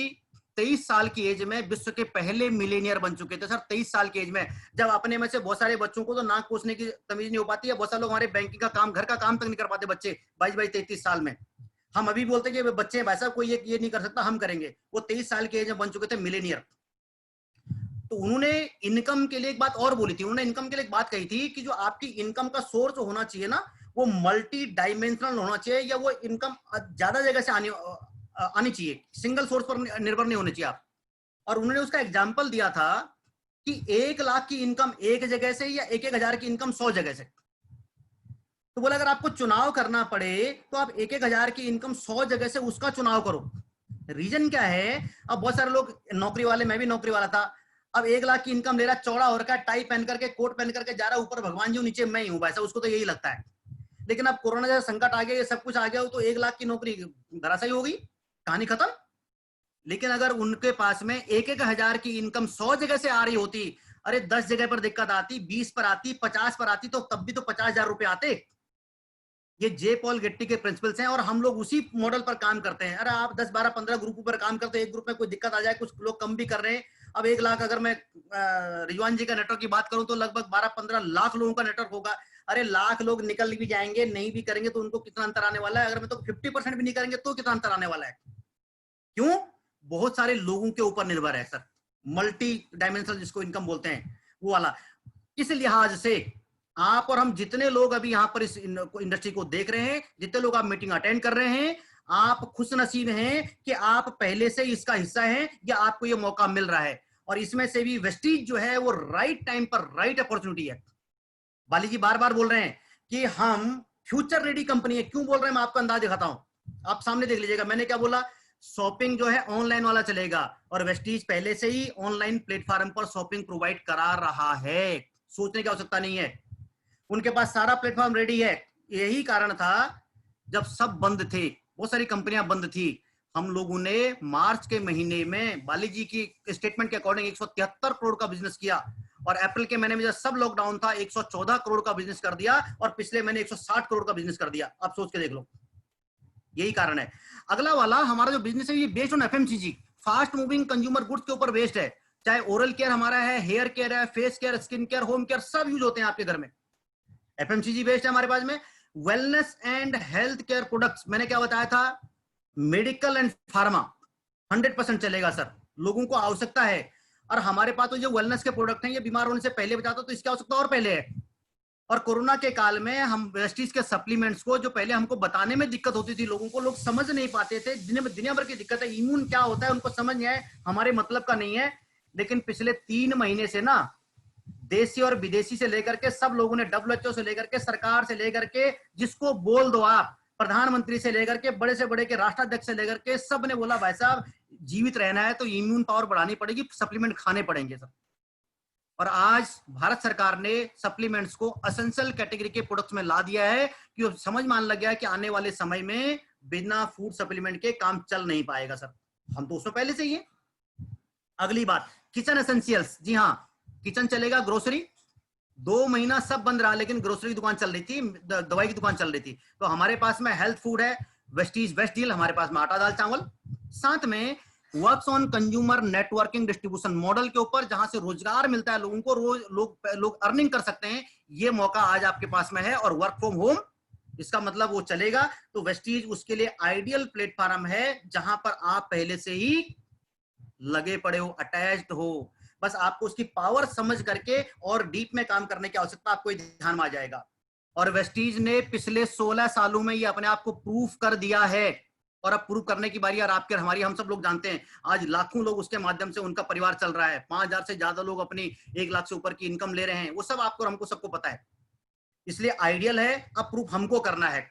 23 साल की एज में विश्व के पहले मिलेनियर बन चुके थे सर। 23 साल की एज में, जब अपने में से बहुत सारे बच्चों को तो नाक पोछने की तमीज नहीं हो पाती है, बहुत सारे लोग हमारे बैंकिंग का काम, घर का काम तक नहीं कर पाते बच्चे 22-23 साल में। हम अभी बोलते कि बच्चे वैसा कोई ये नहीं कर सकता, हम करेंगे। वो 23 साल की एज में बन चुके थे मिलेनियर। तो उन्होंने इनकम के लिए एक बात और बोली थी, उन्होंने इनकम के लिए एक बात कही थी कि जो आपकी इनकम का सोर्स होना चाहिए ना, वो मल्टी डायमेंशनल होना चाहिए, या वो इनकम ज्यादा जगह से आनी चाहिए, सिंगल सोर्स पर निर्भर नहीं होने चाहिए आप। और उन्होंने उसका एग्जाम्पल दिया था कि 1 लाख की इनकम एक जगह से, या 1-1 हजार की इनकम 100 जगह से। तो बोला अगर आपको चुनाव करना पड़े तो आप 1-1 हजार की इनकम 100 जगह से उसका चुनाव करो। रीजन क्या है? अब बहुत सारे लोग नौकरी वाले, मैं भी नौकरी वाला था, अब 1 लाख की इनकम ले रहा, चौड़ा हो रखा है, टाई पहन करके, कोट पहन करके जा रहा, ऊपर भगवान जी नीचे मैं ही हूं, वैसा उसको तो यही लगता है। लेकिन अब कोरोना जैसा संकट आ गया, ये सब कुछ आ गया, तो 1 लाख की नौकरी धराशायी हो गई, कहानी खत्म। लेकिन अगर उनके पास में 1-1 हजार की इनकम 100 जगह से आ रही होती, अरे 10 जगह पर दिक्कत आती, 20 पर आती, 50 पर आती, तो तब भी तो 50,000 रुपए आते। ये जे पॉल गेट्टी के प्रिंसिपल्स हैं और हम लोग उसी मॉडल पर काम करते हैं। अरे आप 10, 12, 15 ग्रुप पर काम करते हैं, एक ग्रुप में कोई दिक्कत आ जाए, कुछ लोग कम भी कर रहे हैं। अब 1 लाख, अगर मैं रिजवान जी का नेटवर्क की बात करूं तो लगभग 12-15 लाख लोगों का नेटवर्क होगा। अरे लाख लोग निकल भी जाएंगे, नहीं भी करेंगे तो उनको कितना अंतर आने वाला है? अगर मैं तो 50% भी नहीं करेंगे तो कितना अंतर आने वाला है? क्यों? बहुत सारे लोगों के ऊपर निर्भर है सर, मल्टी डायमेंशनल जिसको इनकम बोलते हैं, वो वाला। इस लिहाज से आप और हम जितने लोग अभी यहाँ पर इस इंडस्ट्री को देख रहे हैं, जितने लोग आप मीटिंग अटेंड कर रहे हैं, आप खुश नसीब हैं कि आप पहले से इसका हिस्सा हैं, या आपको ये मौका मिल रहा है। और इसमें से भी वेस्टीज जो है वो राइट टाइम पर राइट अपॉर्चुनिटी है। बाली जी बार बार बोल रहे हैं कि हम फ्यूचर रेडी कंपनी है। क्यों बोल रहे हैं? मैं आपको अंदाज दिखाता हूं, आप सामने देख लीजिएगा। मैंने क्या बोला? शॉपिंग जो है ऑनलाइन वाला चलेगा, और वेस्टीज पहले से ही ऑनलाइन प्लेटफॉर्म पर शॉपिंग प्रोवाइड करा रहा है, सोचने की आवश्यकता नहीं है, उनके पास सारा प्लेटफॉर्म रेडी है। यही कारण था जब सब बंद थे, बहुत सारी कंपनियां बंद थी, हम लोगों ने मार्च के महीने में बाली जी की स्टेटमेंट के अकॉर्डिंग 173 करोड़ का बिजनेस किया, और अप्रैल के महीने में जब सब लॉकडाउन था 114 करोड़ का बिजनेस कर दिया, और पिछले महीने 160 करोड़ का बिजनेस कर दिया। आप सोच के देख लो, यही कारण है। अगला वाला हमारा जो बिजनेस है ये based on FMCG, fast moving consumer goods के ऊपर बेस्ड है, चाहे ओरल केयर हमारा है, हेयर केयर है, face care, skin care, home care, सब यूज होते हैं आपके घर में। एफएमसीजी बेस्ड है हमारे पास में। Wellness and health care products, मैंने क्या बताया था, मेडिकल एंड फार्मा 100% चलेगा सर, लोगों को आवश्यकता है। और हमारे पास तो जो वेलनेस के प्रोडक्ट हैं ये बीमार होने से पहले बचाता, तो इसकी आवश्यकता और पहले है। और कोरोना के काल में हम वेस्टीज के सप्लीमेंट्स को, जो पहले हमको बताने में दिक्कत होती थी, लोगों को लोग समझ नहीं पाते थे, दुनिया भर की दिक्कत है, इम्यून क्या होता है उनको समझ नहीं है, हमारे मतलब का नहीं है। लेकिन पिछले 3 महीने से ना देशी और विदेशी से लेकर के सब लोगों ने, WHO से लेकर के, सरकार से लेकर के, जिसको बोल दो आप, प्रधानमंत्री से लेकर के, बड़े से बड़े के राष्ट्राध्यक्ष से लेकर के, सब ने बोला भाई साहब जीवित रहना है तो इम्यून पावर बढ़ानी पड़ेगी, सप्लीमेंट खाने पड़ेंगे सब। और आज भारत सरकार ने सप्लीमेंट्स को एसेंशियल कैटेगरी के प्रोडक्ट्स में ला दिया है, कि समझ मान लग गया है कि आने वाले समय में बिना फूड सप्लीमेंट के काम चल नहीं पाएगा सर। हम तो उसमें पहले से ही है। अगली बात, किचन एसेंशियल्स। जी हाँ, किचन चलेगा, ग्रोसरी 2 महीना सब बंद रहा, लेकिन ग्रोसरी की दुकान चल रही थी, दवाई की दुकान चल रही थी। तो हमारे पास में हेल्थ फूड है, वेस्टीज वेस्ट डील, हमारे पास में आटा दाल चावल। साथ में works on consumer networking distribution model के ऊपर, जहां से रोजगार मिलता है लोगों को, रोज लोग अर्निंग कर सकते हैं, ये मौका आज आपके पास में है। और वर्क फ्रॉम होम, इसका मतलब वो चलेगा, तो वेस्टीज उसके लिए आइडियल प्लेटफॉर्म है, जहां पर आप पहले से ही लगे पड़े हो, अटैच्ड हो। बस आपको उसकी पावर समझ करके और डीप में काम करने की आवश्यकता आपको ध्यान में आ जाएगा। और वेस्टीज ने पिछले 16 सालों में ये अपने आप को प्रूफ कर दिया है, और अब प्रूव करने की बारी यार आपके हमारी, हम सब लोग जानते हैं आज लाखों लोग उसके माध्यम से उनका परिवार चल रहा है, 5000 से ज्यादा लोग अपनी 1 लाख से ऊपर की इनकम ले रहे हैं, वो सब आपको और हमको सबको पता है। इसलिए आइडियल है, अब प्रूफ हमको करना है।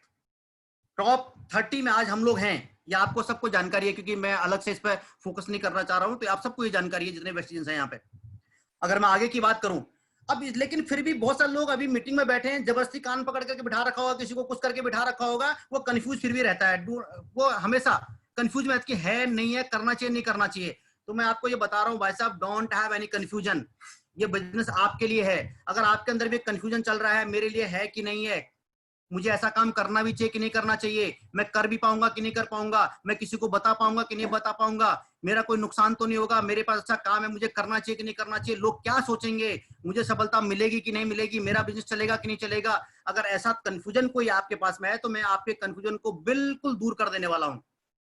टॉप 30 में आज हम लोग हैं, ये आपको सबको जानकारी है, क्योंकि मैं अलग से इस पर फोकस नहीं करना चाह रहा हूं, तो आप सबको ये जानकारी है जितने वेस्टीजन हैं यहाँ पे। अगर मैं आगे की बात करूं अब, लेकिन फिर भी बहुत सारे लोग अभी मीटिंग में बैठे हैं, जबरदस्ती कान पकड़ करके बिठा रखा होगा, किसी को कुछ करके बिठा रखा होगा, वो कंफ्यूज फिर भी रहता है, वो हमेशा कंफ्यूज में कि है नहीं है, करना चाहिए नहीं करना चाहिए। तो मैं आपको ये बता रहा हूँ भाई साहब, डोंट हैव एनी कंफ्यूजन, ये बिजनेस आपके लिए है। अगर आपके अंदर भी कंफ्यूजन चल रहा है मेरे लिए है कि नहीं है, मुझे ऐसा काम करना भी चाहिए कि नहीं करना चाहिए, मैं कर भी पाऊंगा कि नहीं कर पाऊंगा, मैं किसी को बता पाऊंगा कि नहीं बता पाऊंगा, मेरा कोई नुकसान तो नहीं होगा, मेरे पास अच्छा काम है, मुझे करना चाहिए कि नहीं करना चाहिए, लोग क्या सोचेंगे, मुझे सफलता मिलेगी कि नहीं मिलेगी, मेरा बिजनेस चलेगा कि नहीं चलेगा, अगर ऐसा कंफ्यूजन कोई आपके पास में है तो मैं आपके कंफ्यूजन को बिल्कुल दूर कर देने वाला हूं।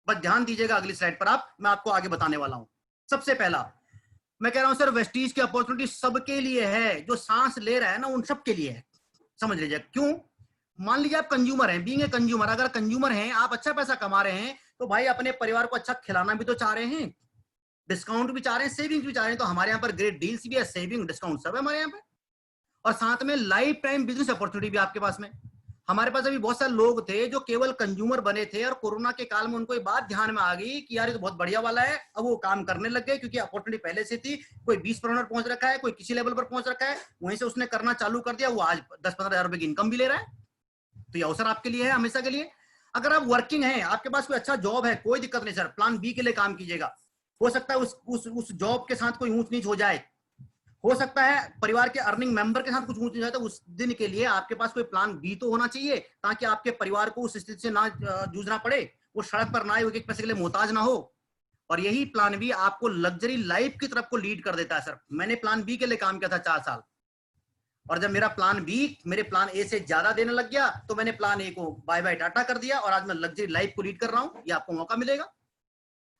बस ध्यान दीजिएगा अगली स्लाइड पर, मैं आपको आगे बताने वाला हूं। सबसे पहला मैं कह रहा हूं सर, वेस्टीज की अपॉर्चुनिटी सबके लिए है, जो सांस ले रहा है ना उन सबके लिए है, समझ लीजिए। क्यों? मान लीजिए आप कंज्यूमर हैं, बीइंग ए कंज्यूमर, अगर कंज्यूमर हैं, आप अच्छा पैसा कमा रहे हैं, तो भाई अपने परिवार को अच्छा खिलाना भी तो चाह रहे हैं, डिस्काउंट भी चाह रहे हैं, सेविंग भी चाह रहे हैं, तो हमारे यहाँ पर ग्रेट डील्स भी है, सेविंग डिस्काउंट सब है हमारे यहाँ पे। और साथ में लाइफ टाइम बिजनेस अपॉर्चुनिटी भी आपके पास में। हमारे पास अभी बहुत सारे लोग थे जो केवल कंज्यूमर बने थे, और कोरोना के काल में उनको एक बात ध्यान में आ गई कि यार ये तो बहुत बढ़िया वाला है, अब वो काम करने लग गए, क्योंकि अपॉर्चुनिटी पहले से थी, कोई 20 पर पहुंच रखा है, कोई किसी लेवल पर पहुंच रखा है, वहीं से उसने करना चालू कर दिया, वो आज 10-15 हजार रुपए की इनकम भी ले रहा है। तो ये अवसर आपके लिए है हमेशा के लिए। अगर आप वर्किंग हैं, आपके पास कोई अच्छा जॉब है, कोई दिक्कत नहीं सर, प्लान बी के लिए काम कीजिएगा। हो सकता है उस जॉब के साथ कोई ऊंच नीच हो जाए, हो सकता है परिवार के अर्निंग मेंबर के साथ कुछ ऊंच नीच हो जाए, तो उस दिन के लिए आपके पास कोई प्लान बी तो होना चाहिए, ताकि आपके परिवार को उस स्थिति से ना जूझना पड़े, वो सड़क पर ना आए, एक पैसे के लिए मोहताज ना हो। और यही प्लान बी आपको लग्जरी लाइफ की तरफ को लीड कर देता है सर। मैंने प्लान बी के लिए काम किया था 4 साल, और जब मेरा प्लान बी मेरे प्लान ए से ज्यादा देने लग गया, तो मैंने प्लान ए को बाय बाय टाटा कर दिया, और आज मैं लग्जरी लाइफ को लीड कर रहा हूं। ये आपको मौका मिलेगा।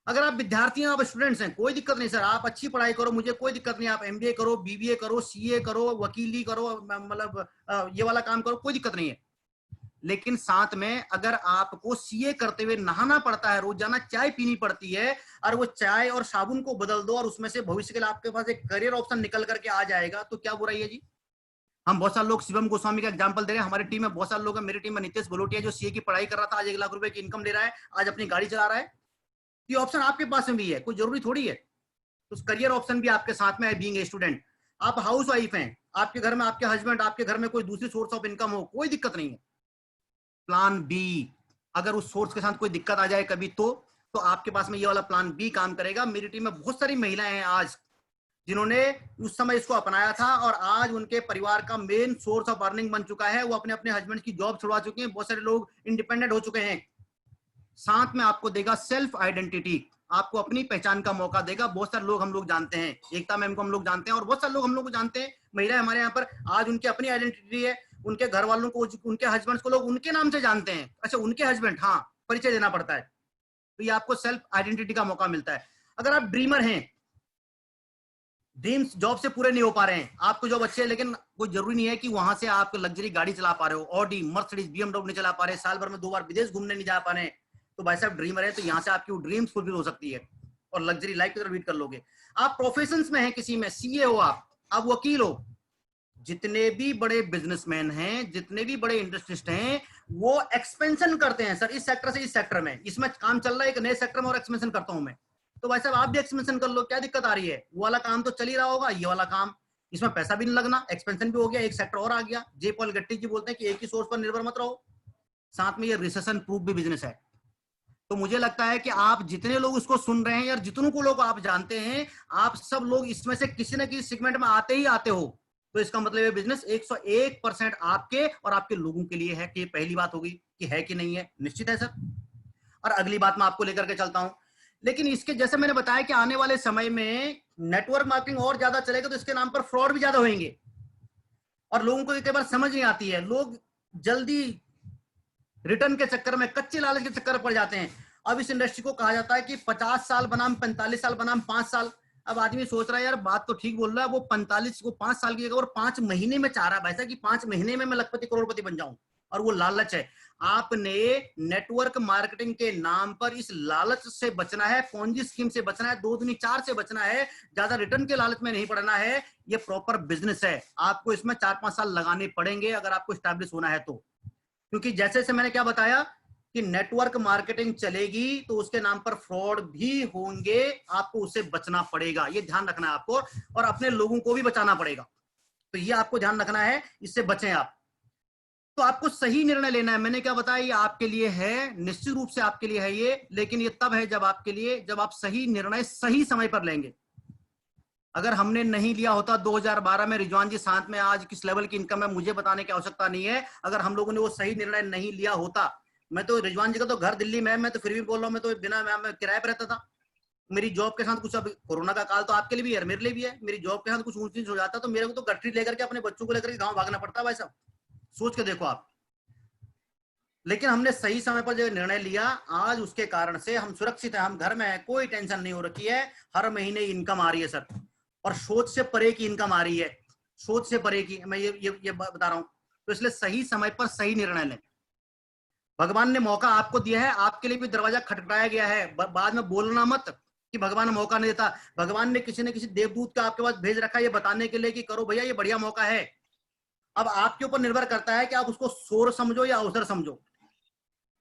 अगर आप विद्यार्थी हैं, आप स्टूडेंट्स हैं, कोई दिक्कत नहीं सर, आप अच्छी पढ़ाई करो, मुझे कोई दिक्कत नहीं, आप MBA करो, BBA करो, CA करो, वकीली करो, मतलब ये वाला काम करो, कोई दिक्कत नहीं है। लेकिन साथ में अगर आपको CA करते हुए नहाना पड़ता है, रोजाना चाय पीनी पड़ती है, और वो चाय और साबुन को बदल दो और उसमें से भविष्य के लिए आपके पास एक करियर ऑप्शन निकल करके आ जाएगा, तो क्या बुराई है जी। हम बहुत सारे लोग शिवम गोस्वामी का एग्जांपल दे रहे हैं, हमारी टीम में बहुत सारे लोग हैं, मेरी टीम में नितेश गोलोटिया जो CA की पढ़ाई कर रहा था, आज 1 लाख रुपए की इनकम ले रहा है, आज अपनी गाड़ी चला रहा है। ये ऑप्शन आपके पास में भी है, कोई जरूरी थोड़ी है। तो करियर ऑप्शन भी आपके साथ में है बीइंग ए स्टूडेंट। आप हाउस वाइफ हैं, आपके घर में आपके हस्बैंड, आपके घर में कोई दूसरी सोर्स ऑफ इनकम हो, कोई दिक्कत नहीं है। प्लान बी, अगर उस सोर्स के साथ कोई दिक्कत आ जाए कभी, तो आपके पास में ये वाला प्लान बी काम करेगा। मेरी टीम में बहुत सारी महिलाएं हैं आज जिन्होंने उस समय इसको अपनाया था, और आज उनके परिवार का मेन सोर्स ऑफ अर्निंग बन चुका है। वो अपने अपने हस्बैंड की जॉब छुड़वा चुके हैं, बहुत सारे लोग इंडिपेंडेंट हो चुके हैं। साथ में आपको देगा सेल्फ आइडेंटिटी। आपको अपनी पहचान का मौका देगा। बहुत सारे लोग हम लोग जानते हैं, एकता मैम को हम लोग जानते हैं और बहुत सारे लोग हम लोग को जानते हैं, महिलाएं हमारे यहाँ पर आज उनकी अपनी आइडेंटिटी है, उनके घर वालों को, उनके हस्बैंड को लोग उनके नाम से जानते हैं। अच्छा, उनके हस्बैंड, हाँ, परिचय देना पड़ता है, तो ये आपको सेल्फ आइडेंटिटी का मौका मिलता है। अगर आप ड्रीमर हैं, ड्रीम्स जॉब से पूरे नहीं हो पा रहे हैं, आपको जॉब अच्छी है लेकिन कोई जरूरी नहीं है कि वहां से आप लग्जरी गाड़ी चला पा रहे हो, ऑडी, मर्सिडीज, बीएमडब्ल्यू नहीं चला पा रहे, साल भर में 2 बार विदेश घूमने नहीं जा पा रहे, तो भाई साहब ड्रीमर है तो यहाँ से आपकी ड्रीम्स फुलफिल हो सकती है और लग्जरी लाइफ की तरफ लीड कर लोगे। आप प्रोफेशन में हैं, किसी में सीए हो, आप वकील हो, जितने भी बड़े बिजनेसमैन हैं, जितने भी बड़े इंडस्ट्रिस्ट हैं, वो एक्सपेंशन करते हैं सर, इस सेक्टर से इस सेक्टर में, इसमें काम चल रहा है एक नए सेक्टर में और एक्सपेंशन करता हूं मैं, तो भाई साहब आप भी एक्सपेंशन कर लो, क्या दिक्कत आ रही है? वो वाला काम तो चल ही रहा होगा, ये वाला काम, इसमें पैसा भी नहीं लगना, एक्सपेंशन भी हो गया, एक सेक्टर और आ गया। जे पॉल गट्टी जी बोलते हैं कि एक ही सोर्स पर निर्भर मत रहो, साथ में ये रिसेशन प्रूफ भी बिजनेस है। तो मुझे लगता है कि आप जितने लोग इसको सुन रहे हैं या जितनों को लोग आप जानते हैं, आप सब लोग इसमें से किसी न किसी सेगमेंट में आते ही आते हो, तो इसका मतलब ये बिजनेस 101% आपके और आपके लोगों के लिए है। कि पहली बात होगी कि है कि नहीं है, निश्चित है सर। और अगली बात मैं आपको लेकर के चलता हूं, लेकिन इसके जैसे मैंने बताया कि आने वाले समय में नेटवर्क मार्केटिंग और ज्यादा चलेगा, तो इसके नाम पर फ्रॉड भी ज्यादा होंगे और लोगों को कई बार समझ नहीं आती है, लोग जल्दी रिटर्न के चक्कर में, कच्चे लालच के चक्कर में पड़ जाते हैं। अब इस इंडस्ट्री को कहा जाता है कि 50 साल बनाम 45 साल बनाम 5 साल। अब आदमी सोच रहा है यार बात तो ठीक बोल रहा है, वो 45 को 5 साल की जगह और 5 महीने में चाह रहा है वैसा कि 5 महीने में मैं लखपति करोड़पति बन जाऊं, और वो लालच है। आपने नेटवर्क मार्केटिंग के नाम पर इस लालच से बचना है, पॉन्जी स्कीम से बचना है, 2 दूनी 4 से बचना है, ज्यादा रिटर्न के लालच में नहीं पड़ना है। ये प्रॉपर बिजनेस है, आपको इसमें 4-5 साल लगाने पड़ेंगे अगर आपको स्टैब्लिश होना है तो, क्योंकि जैसे से मैंने क्या बताया कि नेटवर्क मार्केटिंग चलेगी तो उसके नाम पर फ्रॉड भी होंगे, आपको उससे बचना पड़ेगा, ये ध्यान रखना है आपको, और अपने लोगों को भी बचाना पड़ेगा, तो ये आपको ध्यान रखना है, इससे बचें आप। तो आपको सही निर्णय लेना है, मैंने क्या बताया, ये आपके लिए है, निश्चित रूप से आपके लिए है ये, लेकिन ये तब है जब आपके लिए, जब आप सही निर्णय सही समय पर लेंगे। अगर हमने नहीं लिया होता 2012 में, रिजवान जी साथ में आज किस लेवल की इनकम है मुझे बताने की आवश्यकता नहीं है, अगर हम लोगों ने वो सही निर्णय नहीं लिया होता, मैं तो, रिजवान जी का तो घर दिल्ली में है, मैं तो फिर भी बोल रहा हूँ, मैं तो बिना मैं किराए पर रहता था, मेरी जॉब के साथ कुछ, अब कोरोना का काल तो आपके लिए भी है, मेरे लिए भी है, मेरी जॉब के साथ कुछ ऊंच नीच हो जाता तो मेरे को तो गठरी लेकर के अपने बच्चों को लेकर के गाँव भागना पड़ता भाई साहब, सोच के देखो आप। लेकिन हमने सही समय पर जो निर्णय लिया, आज उसके कारण से हम सुरक्षित हैं, हम घर में हैं, कोई टेंशन नहीं हो रखी है, हर महीने इनकम आ रही है सर, और सोच से परे की इनकम आ रही है, सोच से परे की, मैं ये बता रहा हूं। तो इसलिए सही समय पर सही निर्णय लें। भगवान ने मौका आपको दिया है, आपके लिए भी दरवाजा खटखटाया गया है, बाद में बोलना मत कि भगवान मौका नहीं देता। भगवान ने किसी न किसी देवदूत का आपके पास भेज रखा है ये बताने के लिए कि करो भैया, ये बढ़िया मौका है। अब आपके ऊपर निर्भर करता है कि आप उसको सोर समझो या अवसर समझो।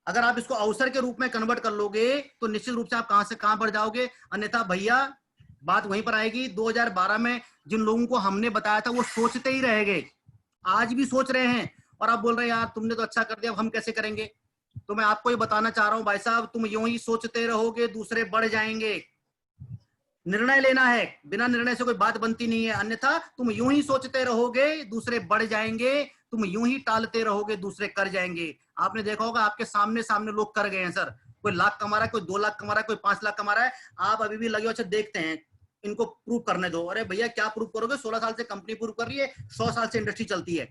अगर आप इसको अवसर के रूप में कन्वर्ट कर लोगे तो निश्चित रूप से आप कहां से कहां बढ़ जाओगे, अन्यथा भैया बात वहीं पर आएगी। 2012 में जिन लोगों को हमने बताया था वो सोचते ही रह गए, आज भी सोच रहे हैं, और आप बोल रहे हैं यार तुमने तो अच्छा कर दिया, अब हम कैसे करेंगे। तो मैं आपको ये बताना चाह रहा हूं भाई साहब, तुम यूं ही सोचते रहोगे दूसरे बढ़ जाएंगे। निर्णय लेना है, बिना निर्णय से कोई बात बनती नहीं है, अन्यथा तुम यूं ही सोचते रहोगे दूसरे बढ़ जाएंगे, तुम यूं ही टालते रहोगे दूसरे कर जाएंगे। आपने देखा होगा आपके सामने सामने लोग कर गए हैं सर, कोई लाख कमा रहा है, कोई 2 लाख कमा रहा है, कोई 5 लाख कमा रहा है, आप अभी भी लगे हो अच्छा देखते हैं इनको प्रूव करने दो। अरे भैया क्या प्रूव करोगे, 16 साल से कंपनी प्रूव कर रही है, 100 साल से इंडस्ट्री चलती है।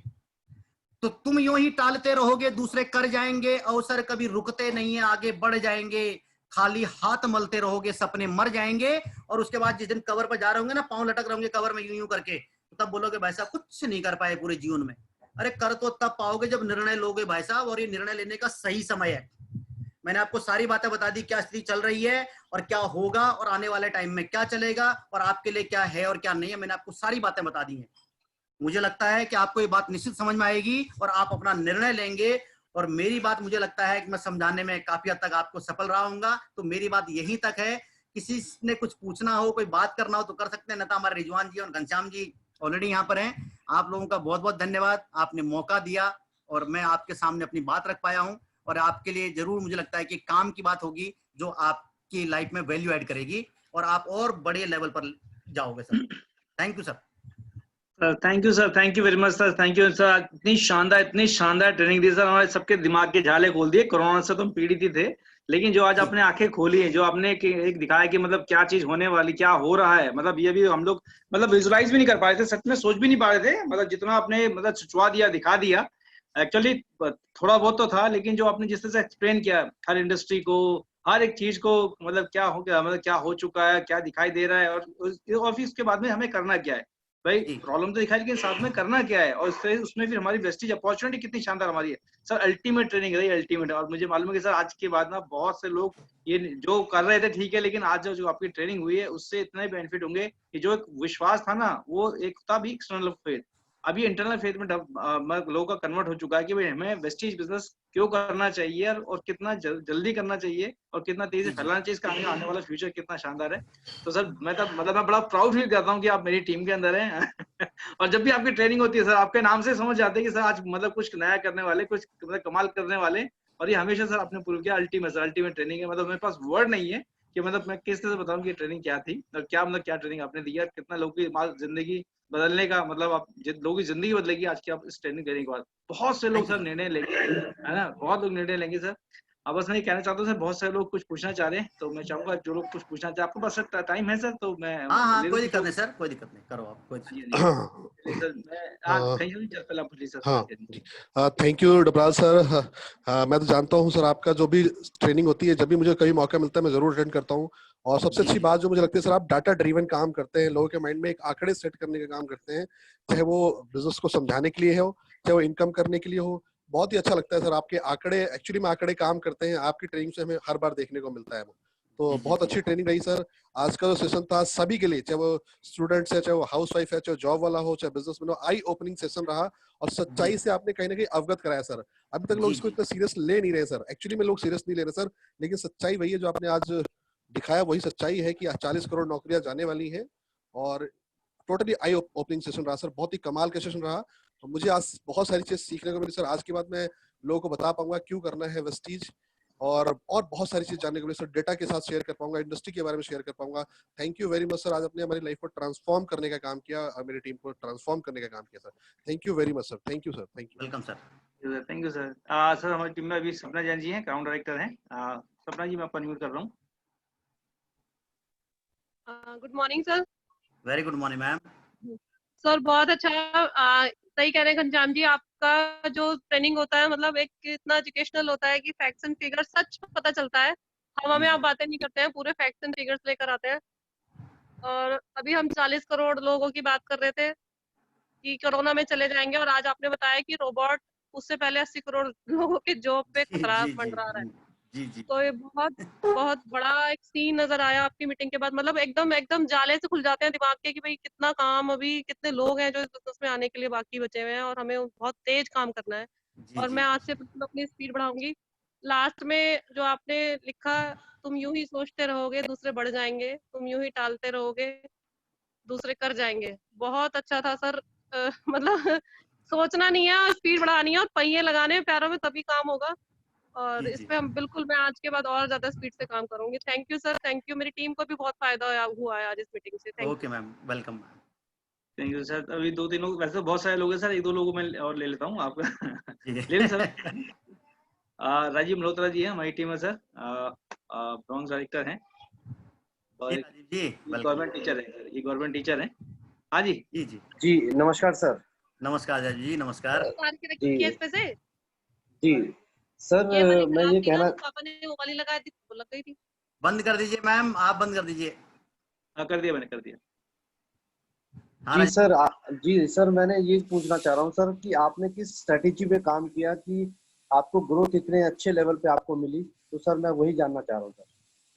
तो तुम यूं ही टालते रहोगे दूसरे कर जाएंगे, अवसर कभी रुकते नहीं है, आगे बढ़ जाएंगे। खाली हाथ मलते रहोगे सपने मर जाएंगे, और उसके बाद जिस दिन कवर पर जा रहे होंगे ना, पांव लटक रहे होंगे कवर में यूं यूं करके, तो तब बोलोगे भाई साहब कुछ नहीं कर पाए पूरे जीवन में। अरे कर तो तब पाओगे जब निर्णय लोगे भाई साहब, और ये निर्णय लेने का सही समय है। मैंने आपको सारी बातें बता दी, क्या स्थिति चल रही है और क्या होगा और आने वाले टाइम में क्या चलेगा और आपके लिए क्या है और क्या नहीं है, मैंने आपको सारी बातें बता दी हैं। मुझे लगता है कि आपको ये बात निश्चित समझ में आएगी और आप अपना निर्णय लेंगे, और मेरी बात मुझे लगता है कि मैं समझाने में काफी हद तक आपको सफल रहा हूंगा। तो मेरी बात यहीं तक है, किसी ने कुछ पूछना हो, कोई बात करना हो तो कर सकते हैं, न तो हमारे रिजवान जी और घनश्याम जी ऑलरेडी यहाँ पर हैं। आप लोगों का बहुत बहुत धन्यवाद, आपने मौका दिया और मैं आपके सामने अपनी बात रख पाया हूँ, और आपके लिए जरूर मुझे लगता है कि काम की बात होगी जो आपकी लाइफ में वैल्यू ऐड करेगी और आप और बड़े लेवल पर जाओगे sir. Thank you sir. Thank you sir, thank you very much sir, thank you sir. इतनी शानदार ट्रेनिंग दी सर, हमारे सबके दिमाग के झाले खोल दिए। कोरोना से तो हम पीड़ित ही थे, लेकिन जो आज आपने आंखें खोली है, जो आपने एक दिखाया कि मतलब क्या चीज होने वाली, क्या हो रहा है, मतलब ये भी हम लोग मतलब विजुलाइज भी नहीं कर पा रहे थे, सच में सोच भी नहीं पा रहे थे, मतलब जितना आपने मतलब छुपा दिया, दिखा दिया एक्चुअली थोड़ा बहुत तो था, लेकिन जो आपने जिस तरह से एक्सप्लेन किया हर इंडस्ट्री को, हर एक चीज को, मतलब क्या हो गया, मतलब क्या हो चुका है, क्या दिखाई दे रहा है, और फिर उसके बाद में हमें करना क्या है भाई। जी प्रॉब्लम तो दिखाई, लेकिन साथ में करना क्या है, और उसमें फिर हमारी वेस्टेज अपॉर्चुनिटी कितनी शानदार हमारी है सर। अल्टीमेट ट्रेनिंग है, अल्टीमेट। और मुझे मालूम है कि सर आज के बाद ना बहुत से लोग ये जो कर रहे थे ठीक है, लेकिन आज जो आपकी ट्रेनिंग हुई है उससे इतने बेनिफिट होंगे कि जो एक विश्वास था ना, वो एक था भी एक्सटर्नल फेथ, अभी इंटरनल फेथ में लोगों का कन्वर्ट हो चुका है कि भाई हमें वेस्टेज बिजनेस क्यों करना चाहिए, और कितना जल्दी करना चाहिए, और कितना तेजी जी से जी फैलाना चाहिए, इसका आने वाला फ्यूचर कितना शानदार है। तो सर मैं तो मतलब मैं बड़ा प्राउड फील करता हूँ कि आप मेरी टीम के अंदर हैं। और जब भी आपकी ट्रेनिंग होती है सर, आपके नाम से समझ जाते हैं कि सर आज मतलब कुछ नया करने वाले, कुछ मतलब कमाल करने वाले। और ये हमेशा सर आपने प्रूव किया, अल्टीमेट सर, अल्टीमेट ट्रेनिंग है। मतलब मेरे पास वर्ड नहीं है कि मतलब मैं किस तरह से बताऊं कि ट्रेनिंग क्या थी, और क्या मतलब क्या ट्रेनिंग आपने दी है, कितना लोगों की जिंदगी बदलने का मतलब आप लोगों की जिंदगी बदलेगी आज की आप इस ट्रेनिंग देने के बाद। बहुत से लोग थैंक यू सर सर। निर्णय लेंगे, है ना, बहुत लोग निर्णय लेंगे सर। अब बस मैं ये कहना चाहता हूँ सर, बहुत सारे लोग कुछ पूछना चाह रहे हैं, तो मैं चाहूंगा जो लोग कुछ पूछना चाहे, आपके पास सर टाइम है सर, तो मैं हाँ हाँ ले लूँ कोई कुछ दिक्कत लोग। नहीं सर, कोई दिक्कत नहीं, करो आप, कोई हाँ जी, हाँ दिक्कत जी। हाँ चलिए सर, मैं कहीं से भी पहले आप पूछिए सर, हाँ हाँ जी। जी। Thank you Dabral sir. मैं तो जानता हूँ सर, आपका जो भी ट्रेनिंग होती है, जब भी मुझे कभी मौका मिलता है मैं जरूर अटेंड करता हूँ। और सबसे जी अच्छी जी बात जो मुझे लगती है सर, आप डाटा ड्रिवन काम करते हैं, लोगों के माइंड में एक आंकड़े सेट करने का काम करते हैं, चाहे वो बिजनेस को समझाने के लिए हो, चाहे वो इनकम करने के लिए हो। बहुत ही अच्छा लगता है सर, आपके आंकड़े एक्चुअली में आंकड़े काम करते हैं, आपकी ट्रेनिंग से हमें हर बार देखने को मिलता है वो। तो जी जी बहुत जी अच्छी ट्रेनिंग रही सर। आज का जो सेशन था सभी के लिए, चाहे वो स्टूडेंट्स है, चाहे वो हाउस वाइफ है, चाहे जॉब वाला हो, चाहे बिजनेसमैन हो, आई ओपनिंग सेशन रहा। और जी सच्चाई से आपने कहीं ना कहीं अवगत कराया सर। अभी तक लोग जी इसको जी इतना सीरियस ले नहीं रहे सर, एक्चुअली में लोग सीरियस नहीं ले रहे सर। लेकिन सच्चाई वही है जो आपने आज दिखाया, वही सच्चाई है कि 40 करोड़ नौकरियां जाने वाली हैं। और टोटली आई ओपनिंग सेशन रहा सर, बहुत ही कमाल का सेशन रहा। तो मुझे आज बहुत सारी चीज सीखने को मिली सर। आज के बाद मैं लोगों को बता पाऊंगा क्यों करना है वेस्टीज। और बहुत सारी चीज जानने को मिली सर, डेटा के साथ शेयर कर पाऊंगा, इंडस्ट्री के बारे में शेयर कर पाऊंगा। Thank you very much sir, आज आपने हमारी लाइफ को ट्रांसफॉर्म करने का काम किया और मेरी टीम को ट्रांसफॉर्म करने का काम किया sir. Thank you very much sir, thank you sir, thank you. Welcome sir. Thank you sir. Sir हमारी टीम में अभी सपना जैन जी हैं, ग्राउंड डायरेक्टर हैं। सपना जी, मैं आपको अनम्यूट कर रहा हूँ। Good morning sir. Very good morning ma'am. Sir बहुत अच्छा, सही कह रहे हैं घनश्याम जी, आपका जो ट्रेनिंग होता है मतलब एक इतना एजुकेशनल होता है कि फैक्ट्स एंड फिगर्स सच पता चलता है। हवा में आप बातें नहीं करते हैं, पूरे फैक्ट्स एंड फिगर्स लेकर आते हैं। और अभी हम 40 करोड़ लोगों की बात कर रहे थे कि कोरोना में चले जाएंगे, और आज आपने बताया कि रोबोट उससे पहले 80 करोड़ लोगों के जॉब पे जी खतरा जी जी मंडरा रहा है। जी जी तो ये बहुत बहुत बड़ा एक सीन नजर आया आपकी मीटिंग के बाद, मतलब एकदम एकदम जाले से खुल जाते हैं दिमाग के कि भाई कितना काम, अभी कितने लोग हैं जो इस बिजनेस में आने के लिए बाकी बचे हुए हैं, और हमें बहुत तेज काम करना है। जी और जी मैं आज से बिल्कुल अपनी स्पीड बढ़ाऊंगी। लास्ट में जो आपने लिखा, तुम यूं ही सोचते रहोगे दूसरे बढ़ जाएंगे, तुम यूं ही टालते रहोगे दूसरे कर जाएंगे, बहुत अच्छा था सर। मतलब सोचना नहीं है, स्पीड बढ़ानी है और पहिए लगाने हैं पैरों में, तभी काम होगा। और जी इस जी पे हम बिल्कुल, मैं आज के बाद और ज्यादा स्पीड से काम करूंगी। Thank you sir, thank you. मेरी टीम को भी बहुत फायदा हुआ है आज इस मीटिंग से। Thank okay ma'am, welcome ma'am. Thank you sir. अभी 2-3 लोग, वैसे तो बहुत सारे लोग हैं सर, 1-2 लोगों में और ले लेता हूँ आपका। जी ले लें सर। राजीव मल्होत्रा जी है हमारी टीम में सर, ब्रांच डायरेक्टर हैं, जी और राजीव जी ये वेलकम। गवर्नमेंट टीचर है सर, ये गवर्नमेंट टीचर है। हाँ जी। जी जी जी नमस्कार सर। नमस्कार राजीव जी, नमस्कार। के जी रखी है इस पे से। जी सर, ये वाली मैं खराब ये थी ना, कहना तो पापा ने वो वाली लगाई थी तो लग गई थी। बंद कर दीजिए मैम, आप बंद कर दीजिए। कर दिया, मैंने कर दिया। हाँ राजीव। जी सर, मैंने ये पूछना चाह रहा हूँ सर कि आपने किस स्ट्रेटेजी पे काम किया कि आपको ग्रोथ इतने अच्छे लेवल पे आपको मिली। तो सर मैं वही जानना चाह रहा हूँ सर।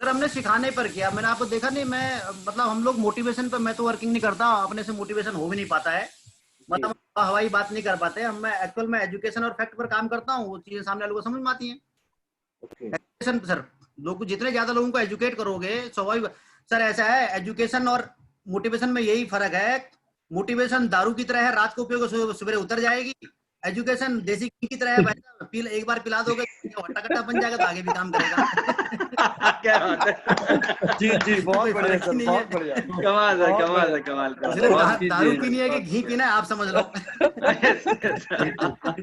सर हमने सिखाने पर किया, मैंने आपको देखा नहीं, मैं मतलब हम लोग मोटिवेशन पर, मैं तो वर्किंग नहीं करता, अपने से मोटिवेशन हो भी नहीं पाता है। जी मतलब हवाई बात नहीं कर पाते हम, मैं एक्चुअल में एजुकेशन और फैक्ट पर काम करता हूँ, वो चीजें सामने लोगों को समझ में आती हैं। ओके। एजुकेशन सर, लोग जितने ज्यादा लोगों को एजुकेट करोगे स्वाभाविक। सर ऐसा है, एजुकेशन और मोटिवेशन में यही फर्क है। मोटिवेशन दारू की तरह है, रात को पियोगे सवेरे उतर जाएगी। एजुकेशन देसी घी की तरह है भाई साहब, एक बार पिला दोगे हट्टा कट्टा बन जाएगा तो आगे भी काम करेगा। क्या बात है। जी जी, बहुत कोई बढ़िया फर्क ही सर, नहीं बहुत है। बढ़िया। कमाल है, बहुत कमाल बढ़िया। है, कमाल है। सिर्फ बहुत दारू चीजें पीनी है कि हैं। घी पीना है आप समझ लो। Yes, yes,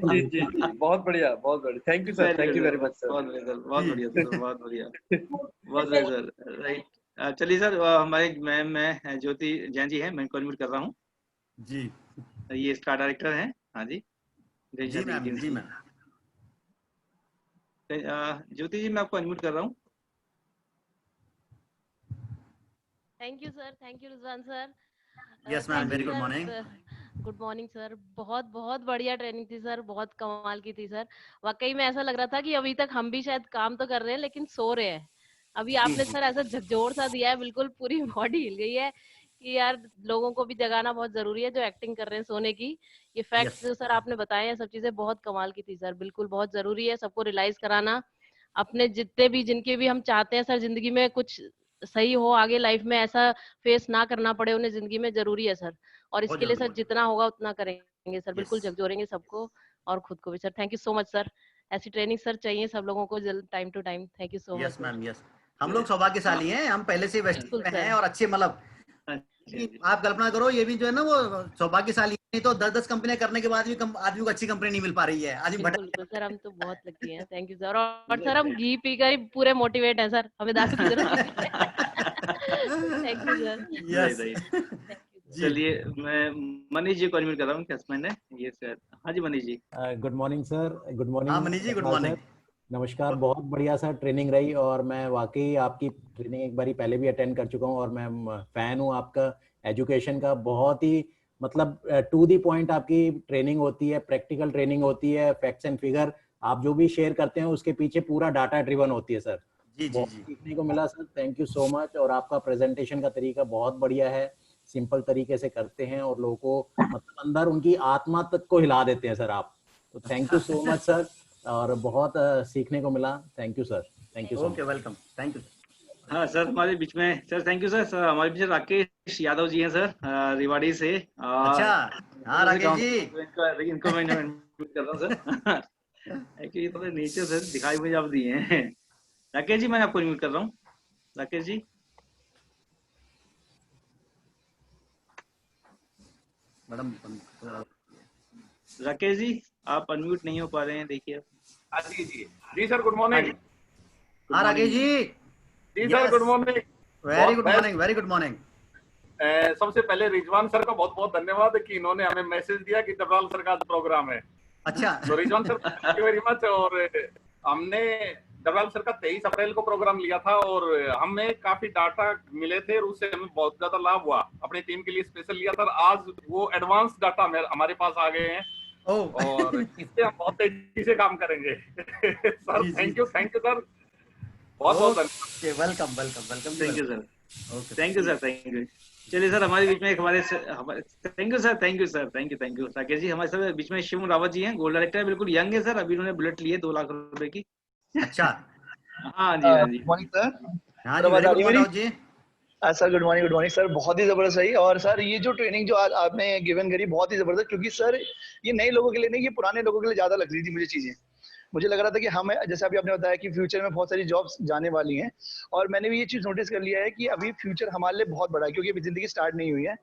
जी जी जी, बहुत बढ़िया, बहुत बढ़िया। Thank you sir, very thank good you sir, very much sir. बहुत बढ़िया सर, बहुत जी बढ़िया सर, बहुत बढ़िया, बहुत बढ़िया सर। राइट, चलिए सर, हमारे मैं ज्योति जैन जी हैं, मैं इनको अनम्यूट कर रहा हूँ। जी ये इसका डायरेक्टर हैं। हाँ जी, देश जी जाति की मैम, टीम जी से। मैम। ज्योति जी, मैं आपको अनम्यूट कर रहा हूँ। Thank you sir, thank you Rizwan sir. Yes ma'am, thank you very good sir, morning. Good morning sir. बहुत बहुत बढ़िया ट्रेनिंग थी सर, बहुत कमाल की थी सर। वाकई में ऐसा लग रहा था कि अभी तक हम भी शायद काम तो कर रहे हैं लेकिन सो रहे हैं। अभी जी आपने जी सर ऐसा झकझोर सा दिया है, बिल्कुल पूरी बॉडी हिल गई है कि यार लोगों को भी जगाना बहुत जरूरी है जो एक्टिंग कर रहे हैं सोने की। ये फैक्ट्स यस जो सर आपने बताए हैं, सब चीजें बहुत कमाल की थी सर। बिल्कुल बहुत जरूरी है सबको रियलाइज कराना। अपने जितने भी जिनके भी हम चाहते हैं सर जिंदगी में कुछ सही हो आगे लाइफ में, ऐसा फेस ना करना पड़े उन्हें जिंदगी में, जरूरी है सर। और बहुत इसके लिए जरूरी सर है। जितना होगा उतना करेंगे सर, यस बिल्कुल झकझोरेंगे सबको और खुद को भी sir. Thank you so much sir. ऐसी ट्रेनिंग सर चाहिए सब लोगों को जल्द, time to time. Thank you so much yes sir. Ma'am, yes. हम लोग सौभाग्यशाली हैं, हम पहले से वेस्ट बिल्कुल में हैं सर। और अच्छे मतलब आप कल्पना करो, ये भी जो है ना वो सौभाग्यशाली है। नहीं तो 10-10 कंपनियां करने के बाद भी आदमी को अच्छी कंपनी नहीं मिल पा रही है, आदमी बिल्कुल भटक। बिल्कुल सर, हम तो बहुत लकी हैं। Thank you sir. और सर हम घी पीकर ही पूरे मोटिवेट हैं सर, हमें दारू की जरूरत नहीं है। Thank you sir, yes. Right. Thank you sir. जी चलिए, मैं मनीष जी को अनम्यूट कर रहा हूँ, कैसमैन है ये सर। हाँ जी Manish ji. Good morning sir, good हाँ morning Manish ji, good Dabral morning. Sir. नमस्कार। बहुत बढ़िया सर ट्रेनिंग रही और मैं वाकई आपकी ट्रेनिंग एक बारी पहले भी अटेंड कर चुका हूँ और मैं फैन हूँ आपका एजुकेशन का। बहुत ही मतलब टू दी पॉइंट आपकी ट्रेनिंग होती है, प्रैक्टिकल ट्रेनिंग होती है, फैक्ट्स एंड फिगर आप जो भी शेयर करते हैं उसके पीछे पूरा डाटा ड्रिवन होती है सर। जी जी बहुत जी सीखने को मिला sir, thank you so much. और आपका प्रेजेंटेशन का तरीका बहुत बढ़िया है, सिंपल तरीके से करते हैं और लोगों को मतलब अंदर उनकी आत्मा तक को हिला देते हैं सर आप। तो thank you so much sir, और बहुत सीखने को मिला। Thank you sir, thank you so okay, much. Welcome, thank you. हाँ सर, हमारे बीच में sir, thank you sir. Sir हमारे बीच में राकेश यादव जी हैं सर, रेवाड़ी से। अच्छा, हाँ राकेश जी। इनको मैं इनवाइट कर रहा हूँ सर। एक्चुअली थोड़े नीचे से दिखाई मुझे आप दिए हैं। राकेश जी, मैं आपको इनवाइट कर रहा हूँ। राकेश जी, मैडम राकेश जी आप अनम्यूट नहीं हो पा रहे हैं, देखिए। जी जी जी सर, गुड मॉर्निंग। हाँ राकेश जी। जी sir, good morning. Very good morning, very good morning. सबसे पहले रिजवान सर का बहुत बहुत धन्यवाद कि इन्होंने हमें मैसेज दिया कि डबराल सर का आज प्रोग्राम है। अच्छा। तो Rizwan sir, thank you very much. और हमने डबराल सर का 23 अप्रैल को प्रोग्राम लिया था और हमें काफी डाटा मिले थे और उससे हमें बहुत ज्यादा लाभ हुआ। अपनी टीम के लिए स्पेशल लिया था, आज वो एडवांस डाटा हमारे पास आ गए हैं और इससे हम बहुत तेजी से काम करेंगे। सर थैंक यू सर, बहुत बहुत धन्यवाद। Welcome welcome welcome. Thank you sir, okay, thank you sir, thank you. चलिए सर, हमारे बीच में एक thank you sir, thank you sir, thank you Rakesh ji. हमारे सर बीच में शिव रावत जी हैं, गोल्ड डायरेक्टर, बिल्कुल यंग है सर, अभी उन्होंने बुलेट ली है 2 लाख रुपए की। अच्छा। हाँ जी, हाँ जी। Morning sir. हाँ जी, वेरी गुड मॉर्निंग जी। सर गुड मॉर्निंग सर, बहुत ही जबरदस्त रही। और सर ये जो ट्रेनिंग जो आज आपने गिवन करी बहुत ही जबरदस्त, क्योंकि सर ये नए लोगों के लिए नहीं, ये पुराने लोगों के लिए ज्यादा लग रही थी मुझे चीजें। मुझे लग रहा था कि हमें, जैसे अभी आपने बताया कि फ्यूचर में बहुत सारी जॉब्स जाने वाली हैं, और मैंने भी ये चीज नोटिस कर लिया है कि अभी फ्यूचर हमारे लिए बहुत बड़ा है, क्योंकि अभी जिंदगी स्टार्ट नहीं हुई है।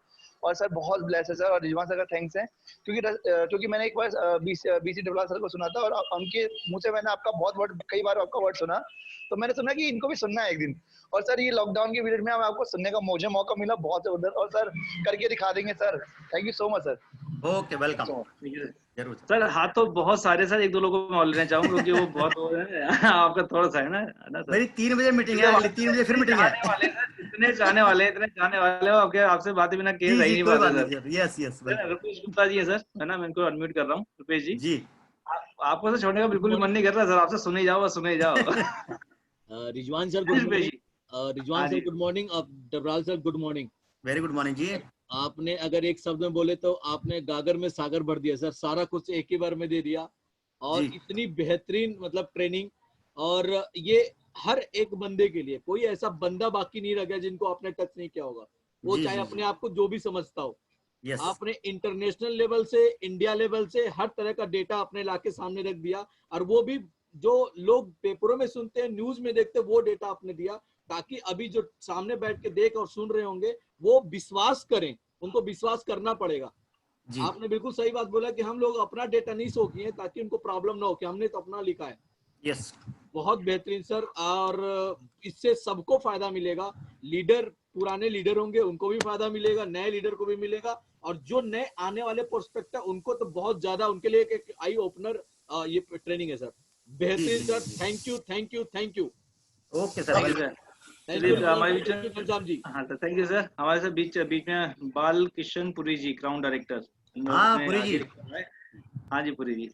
और सर बहुत ब्लेस है सर, और रिजवान सर का थैंक्स है, क्योंकि मैंने एक बार बीसी डबलाल सर को सुना था और उनके मुंह से मैंने आपका कई बार आपका वर्ड सुना, तो मैंने सुना कि इनको भी सुनना है एक दिन। और सर ये लॉकडाउन के पीरियड में हमें आपको सुनने का मुझे मौका मिला, बहुत जबरदस्त। और सर करके दिखा देंगे sir, thank you so much sir. Okay, welcome, जरूर सर। हाथ तो बहुत सारे सर, 1-2 लोगों को मैं लेना चाहूंगा क्योंकि वो बहुत हो रहे हैं। आपका थोड़ा सा है ना सर। मेरी 3 बजे मीटिंग है, अगली 3 बजे फिर मीटिंग है। इतने चाहने वाले हो, आपके आपसे बातें बिना किए जी रह ही जी, नहीं कोई पाते बात सर। नहीं। Yes yes, welcome Rupesh Gupta ji है सर, है ना, मैं इनको अनम्यूट कर रहा हूँ। रुपेश जी, जी। आपको तो छोड़ने का बिल्कुल भी मन नहीं कर रहा सर, आपसे सुने ही जाओ, सुने ही जाओ। Rizwan sir good Rupesh morning. जी, रिजवान हाँ सर जी। Good morning. Dabral sir good morning. Very good morning जी। आपने अगर एक शब्द में बोले तो आपने गागर में सागर भर दिया सर, सारा कुछ एक ही बार में दे दिया। और जी। इतनी बेहतरीन मतलब ट्रेनिंग, और ये हर एक बंदे के लिए, कोई ऐसा बंदा बाकी नहीं रह गया जिनको आपने टच नहीं किया होगा, वो जी चाहे जी अपने जी। आप को जो भी समझता हो, यस आपने इंटरनेशनल लेवल से, इंडिया लेवल से हर तरह का डेटा अपने लाके सामने रख दिया, और वो भी जो लोग पेपरों में सुनते हैं, न्यूज में देखते हैं, वो डेटा आपने दिया, ताकि अभी जो सामने बैठ के देख और सुन रहे होंगे वो विश्वास करें, उनको विश्वास करना पड़ेगा। जी आपने बिल्कुल सही बात बोला कि हम लोग अपना डेटा नहीं शो किए ताकि उनको प्रॉब्लम ना हो कि हमने तो अपना लिखा है। यस बहुत बेहतरीन सर, और इससे सबको फायदा मिलेगा। लीडर, पुराने लीडर होंगे उनको भी फायदा मिलेगा, नए लीडर को भी मिलेगा, और जो नए आने वाले प्रोस्पेक्ट है उनको तो बहुत ज्यादा, उनके लिए एक आई ओपनर ये ट्रेनिंग है सर। बेहतरीन sir, thank you thank you thank you. Okay sir, thank you हमारे घनश्याम जी। हाँ सर, थैंक यू सर। हमारे साथ बीच में बाल किशन पुरी जी, ग्राउंड डायरेक्टर। हाँ पुरी जी, हाँ जी पुरी जी।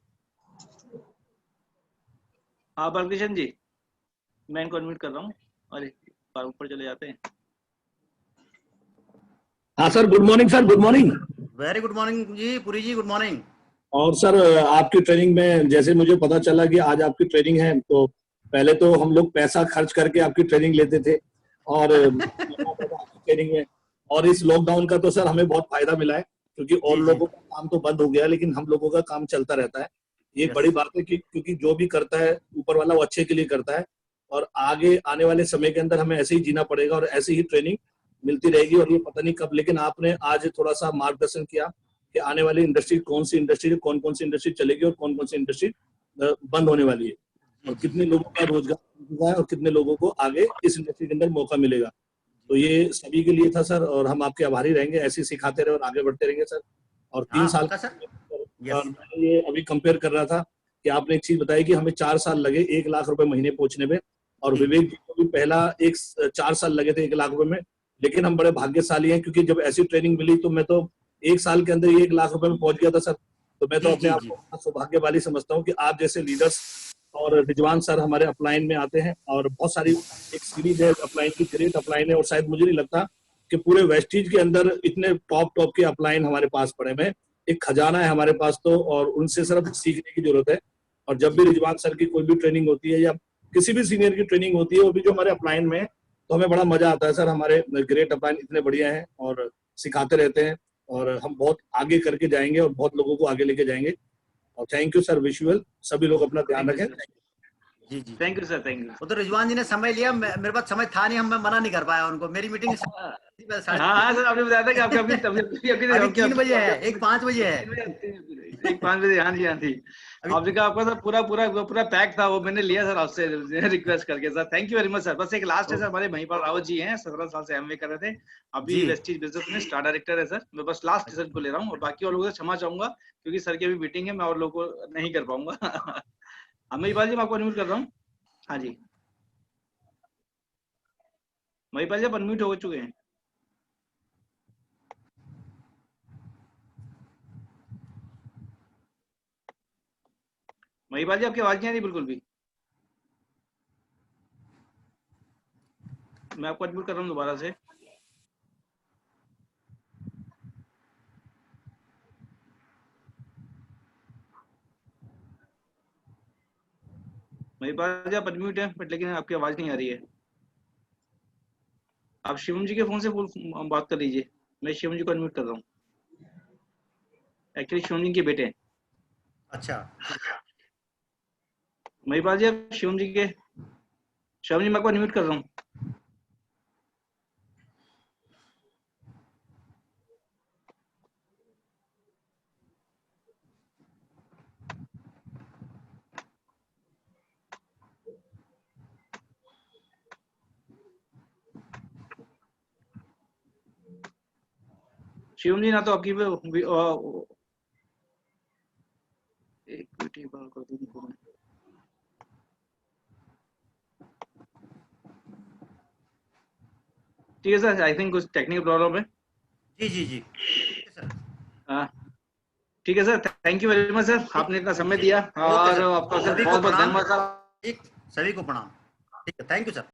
हाँ बालकिशन जी, मैं इनको अनम्यूट कर रहा हूँ। अरे ऊपर चले जाते हैं। हाँ sir, good morning sir, good morning. Very good morning जी पुरी जी, गुड मॉर्निंग। और सर आपकी ट्रेनिंग में जैसे मुझे पता चला कि आज आपकी ट्रेनिंग है, तो पहले तो हम लोग पैसा खर्च करके आपकी ट्रेनिंग लेते थे, और ट्रेनिंग में, और इस लॉकडाउन का तो सर हमें बहुत फायदा मिला है, क्योंकि और लोगों का काम तो बंद हो गया, लेकिन हम लोगों का काम चलता रहता है। ये बड़ी बात है कि क्योंकि जो भी करता है ऊपर वाला वो अच्छे के लिए करता है, और आगे आने वाले समय के अंदर हमें ऐसे ही जीना पड़ेगा और ऐसी ही ट्रेनिंग मिलती रहेगी। और ये पता नहीं कब, लेकिन आपने आज थोड़ा सा मार्गदर्शन किया कि आने वाली इंडस्ट्री कौन सी इंडस्ट्री चलेगी और कौन सी इंडस्ट्री बंद होने वाली है, और कितने लोगों का रोजगार है और कितने लोगों को आगे इस इंडस्ट्री के अंदर मौका मिलेगा। तो ये सभी के लिए था सर, और हम आपके आभारी रहेंगे, ऐसे सिखाते रहे और आगे बढ़ते रहेंगे सर। और 3 साल और मैं ये अभी कंपेयर कर रहा था कि आपने एक चीज बताई कि हमें 4 साल लगे 1 लाख रुपए महीने पहुंचने में, और विवेक जी को भी पहला 4 साल लगे थे 1 लाख रुपए में। लेकिन हम बड़े भाग्यशाली हैं, क्योंकि जब ऐसी ट्रेनिंग मिली तो मैं तो 1 साल के अंदर ही 1 लाख रुपए में पहुंच गया था सर। तो मैं तो अपने आप को सौभाग्यशाली समझता हूँ कि आप जैसे लीडर्स और रिजवान सर हमारे अपलाइन में आते हैं, और बहुत सारी एक सीरीज है अपलाइन की, ग्रेट अपलाइन है, और शायद मुझे नहीं लगता कि पूरे वेस्टीज के अंदर इतने टॉप के अपलाइन हमारे पास पड़े हैं। एक खजाना है हमारे पास तो, और उनसे सिर्फ सीखने की जरूरत है। और जब भी रिजवान सर की कोई भी ट्रेनिंग होती है या किसी भी सीनियर की ट्रेनिंग होती है, वो भी जो हमारे अपलाइन में है, तो हमें बड़ा मजा आता है सर। हमारे ग्रेट अपलाइन इतने बढ़िया हैं और सिखाते रहते हैं, और हम बहुत आगे करके जाएंगे और बहुत लोगों को आगे लेके जाएंगे। और थैंक यू सर, विजुअल सभी लोग अपना ध्यान रखें। जी जी, thank you sir, thank you. तो रिजवान जी ने समय लिया, मेरे पास समय था नहीं, मैं मना नहीं कर पाया उनको। मेरी मीटिंग हाँ सर, आपने बताया था कि आपका अभी 3 बजे है, 1:05 बजे है, 1:05 बजे। हाँ जी हाँ जी, आपने कहा आपका सर पूरा पैक था, वो मैंने लिया सर आपसे रिक्वेस्ट करके। Sir thank you very much sir. बस एक लास्ट है सर, हमारे महिपाल रावत जी हैं, 17 साल से एमवे कर रहे थे, अभी वेस्टीज बिजनेस में स्टार डायरेक्टर है सर। मैं बस लास्ट सर को ले रहा हूँ, और बाकी और लोगों से क्षमा चाहूंगा क्योंकि सर की अभी मीटिंग है, मैं और लोगों को नहीं कर पाऊंगा। महिपाल जी मैं आपको अनम्यूट कर रहा हूँ। हाँ जी महिपाल जी, आप अनम्यूट हो चुके हैं। महिपाल जी आपकी आवाज नहीं आ रही बिल्कुल भी। मैं आपको अनम्यूट कर रहा हूँ दोबारा से। महिपाल जी आप अनम्यूट हैं, बट लेकिन आपकी आवाज नहीं आ रही है। आप शिवम जी के फोन से बात कर लीजिए। मैं शिवम जी को अनम्यूट कर रहा हूँ। एक्चुअली शिवम जी के बेटे हैं। अच्छा महिपाल जी, आप शिवम जी मैं आपको अनम्यूट कर रहा हूँ। शिवम जी ना तो आपकी एक मिनट बात कर दूं। ठीक है सर, आई थिंक कुछ टेक्निकल प्रॉब्लम है। जी जी जी ठीक है sir, thank you very much sir, आपने इतना समय दिया, और आपका बहुत बहुत धन्यवाद सर। सभी को प्रणाम। ठीक है, थैंक यू सर।